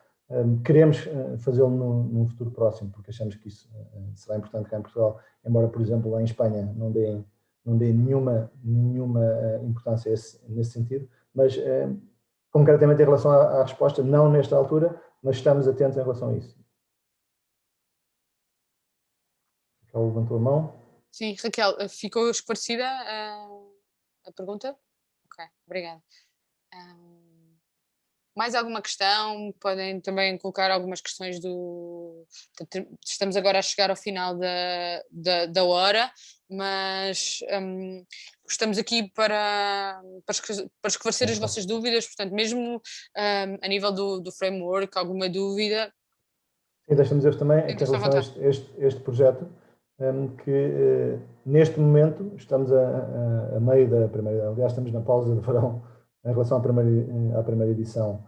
Queremos fazê-lo num futuro próximo, porque achamos que isso será importante cá em Portugal, embora, por exemplo, lá em Espanha não dê nenhuma importância nesse sentido, mas concretamente em relação à resposta, não nesta altura, mas estamos atentos em relação a isso. Raquel levantou a mão. Sim, Raquel, ficou esclarecida a pergunta? Ok, obrigada. Mais alguma questão? Podem também colocar algumas questões Estamos agora a chegar ao final da hora, mas estamos aqui para esclarecer as vossas dúvidas, portanto, mesmo a nível do framework, alguma dúvida. Sim, deixa-me dizer também que em relação a este projeto, que neste momento estamos a meio da primeira, aliás, estamos na pausa de verão em relação à primeira edição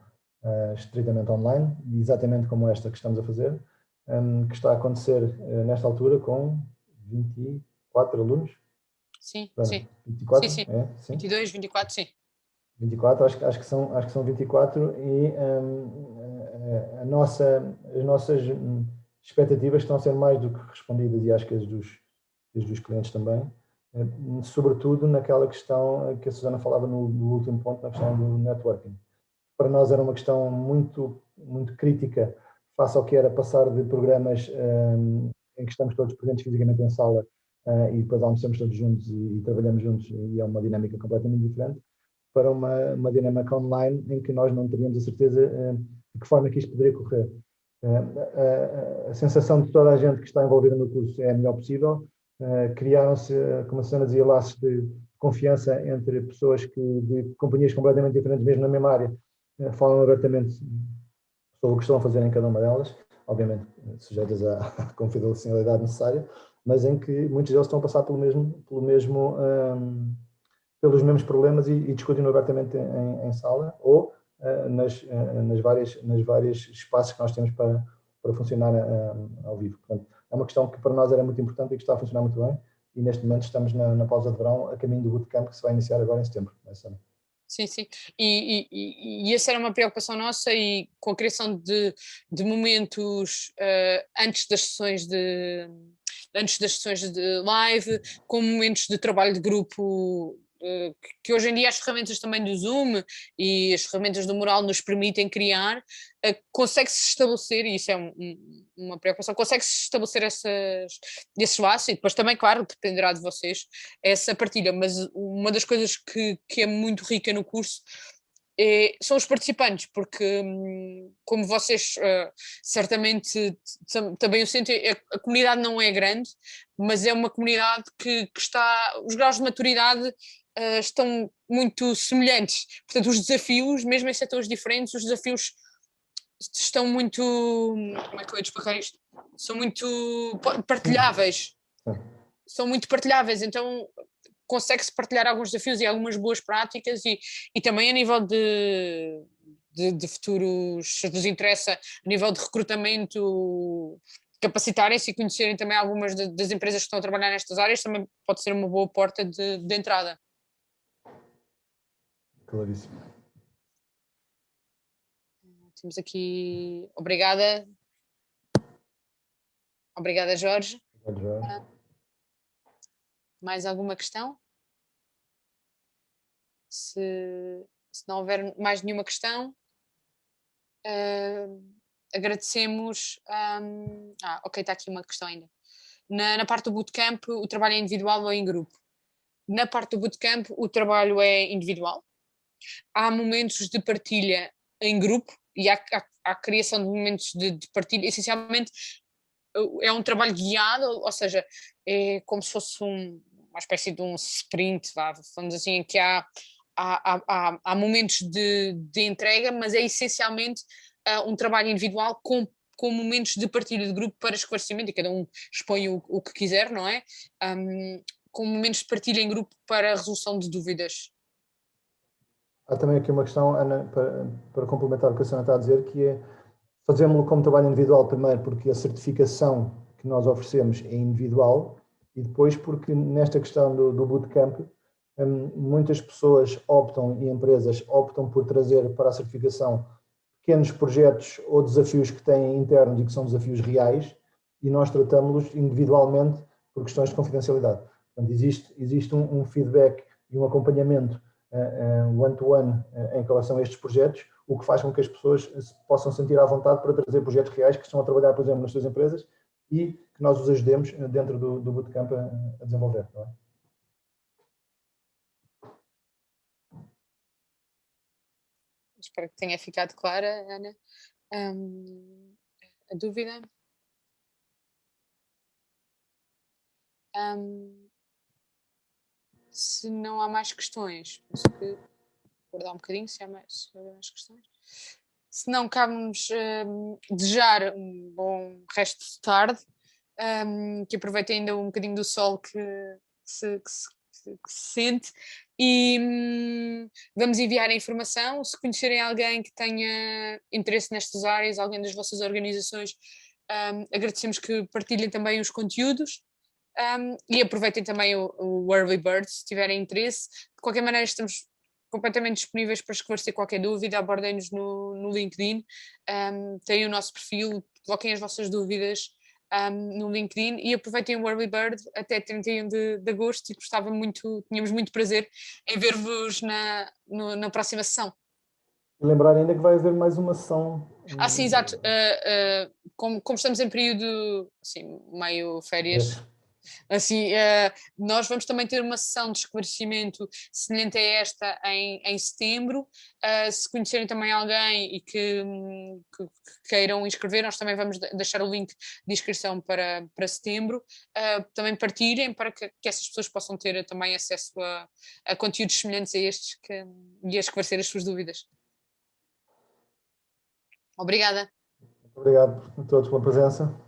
estritamente online, exatamente como esta que estamos a fazer, que está a acontecer nesta altura com 24 alunos. Sim, Bem, sim. 24? Sim. É, sim. 22, 24, sim. 24, acho que são 24 e as nossas expectativas estão a ser mais do que respondidas e acho que as dos clientes também, sobretudo naquela questão que a Susana falava no último ponto, na questão do networking. Para nós era uma questão muito, muito crítica face ao que era passar de programas em que estamos todos presentes fisicamente em sala e depois almoçamos todos juntos e trabalhamos juntos e é uma dinâmica completamente diferente, para uma dinâmica online em que nós não teríamos a certeza de que forma que isto poderia correr. A sensação de toda a gente que está envolvida no curso é a melhor possível. Criaram-se, como a Susana dizia, laços de confiança entre pessoas de companhias completamente diferentes, mesmo na mesma área, falam abertamente sobre o que estão a fazer em cada uma delas, obviamente sujeitas à confidencialidade necessária, mas em que muitos deles estão a passar pelos mesmos problemas e discutem abertamente em sala ou nas várias espaços que nós temos para funcionar ao vivo. Portanto, é uma questão que para nós era muito importante e que está a funcionar muito bem e neste momento estamos na pausa de verão a caminho do bootcamp que se vai iniciar agora em setembro. Sim. E essa era uma preocupação nossa e com a criação de momentos antes das sessões de live, com momentos de trabalho de grupo, que hoje em dia as ferramentas também do Zoom e as ferramentas do Mural nos permitem criar, consegue-se estabelecer, e isso é uma preocupação, consegue-se estabelecer esses laços e depois também, claro, dependerá de vocês essa partilha, mas uma das coisas que é muito rica no curso são os participantes, porque como vocês certamente também o sentem, a comunidade não é grande, mas é uma comunidade que está, os graus de maturidade estão muito semelhantes, portanto os desafios, mesmo em setores diferentes, os desafios estão muito, como é que eu ia explicar isto? São muito partilháveis, então consegue-se partilhar alguns desafios e algumas boas práticas e também a nível de futuros, se vos interessa, a nível de recrutamento, capacitarem-se e conhecerem também algumas das empresas que estão a trabalhar nestas áreas, também pode ser uma boa porta de entrada. Claríssimo. Temos aqui, obrigada. Obrigada, Jorge. Mais alguma questão? Se não houver mais nenhuma questão, agradecemos. Ok, está aqui uma questão ainda. Na parte do bootcamp, o trabalho é individual ou em grupo? Na parte do bootcamp, o trabalho é individual. Há momentos de partilha em grupo e há a criação de momentos de partilha. Essencialmente, é um trabalho guiado, ou seja, é como se fosse uma espécie de um sprint, vamos assim, em que há momentos de entrega, mas é essencialmente um trabalho individual com momentos de partilha de grupo para esclarecimento, e cada um expõe o que quiser, não é? Com momentos de partilha em grupo para a resolução de dúvidas. Há também aqui uma questão, Ana, para complementar o que a Susana está a dizer, que é fazemos-lo como trabalho individual primeiro porque a certificação que nós oferecemos é individual e depois porque nesta questão do bootcamp muitas pessoas optam e empresas optam por trazer para a certificação pequenos projetos ou desafios que têm internos e que são desafios reais e nós tratamos-los individualmente por questões de confidencialidade. Portanto, existe um feedback e um acompanhamento one-to-one em relação a estes projetos, o que faz com que as pessoas se possam sentir à vontade para trazer projetos reais que estão a trabalhar, por exemplo, nas suas empresas e que nós os ajudemos dentro do bootcamp a desenvolver. Não é? Espero que tenha ficado clara, Ana. A dúvida? Se não há mais questões, penso que vou guardar um bocadinho se há mais questões. Se não, cabe-nos desejar um bom resto de tarde, que aproveitem ainda um bocadinho do sol que se sente e vamos enviar a informação. Se conhecerem alguém que tenha interesse nestas áreas, alguém das vossas organizações, agradecemos que partilhem também os conteúdos. E aproveitem também o Early Bird se tiverem interesse. De qualquer maneira, estamos completamente disponíveis para esclarecer qualquer dúvida, abordem-nos no LinkedIn, têm o nosso perfil, coloquem as vossas dúvidas no LinkedIn e aproveitem o Early Bird até 31 de agosto e tínhamos muito prazer em ver-vos na próxima sessão. E lembrar ainda que vai haver mais uma sessão. Sim, exato. Como estamos em período assim, meio férias, assim, nós vamos também ter uma sessão de esclarecimento semelhante a esta em setembro. Se conhecerem também alguém e que queiram inscrever, nós também vamos deixar o link de inscrição para setembro. Também partilhem para que essas pessoas possam ter também acesso a conteúdos semelhantes a estes e a esclarecer as suas dúvidas. Obrigada. Obrigado a todos pela presença.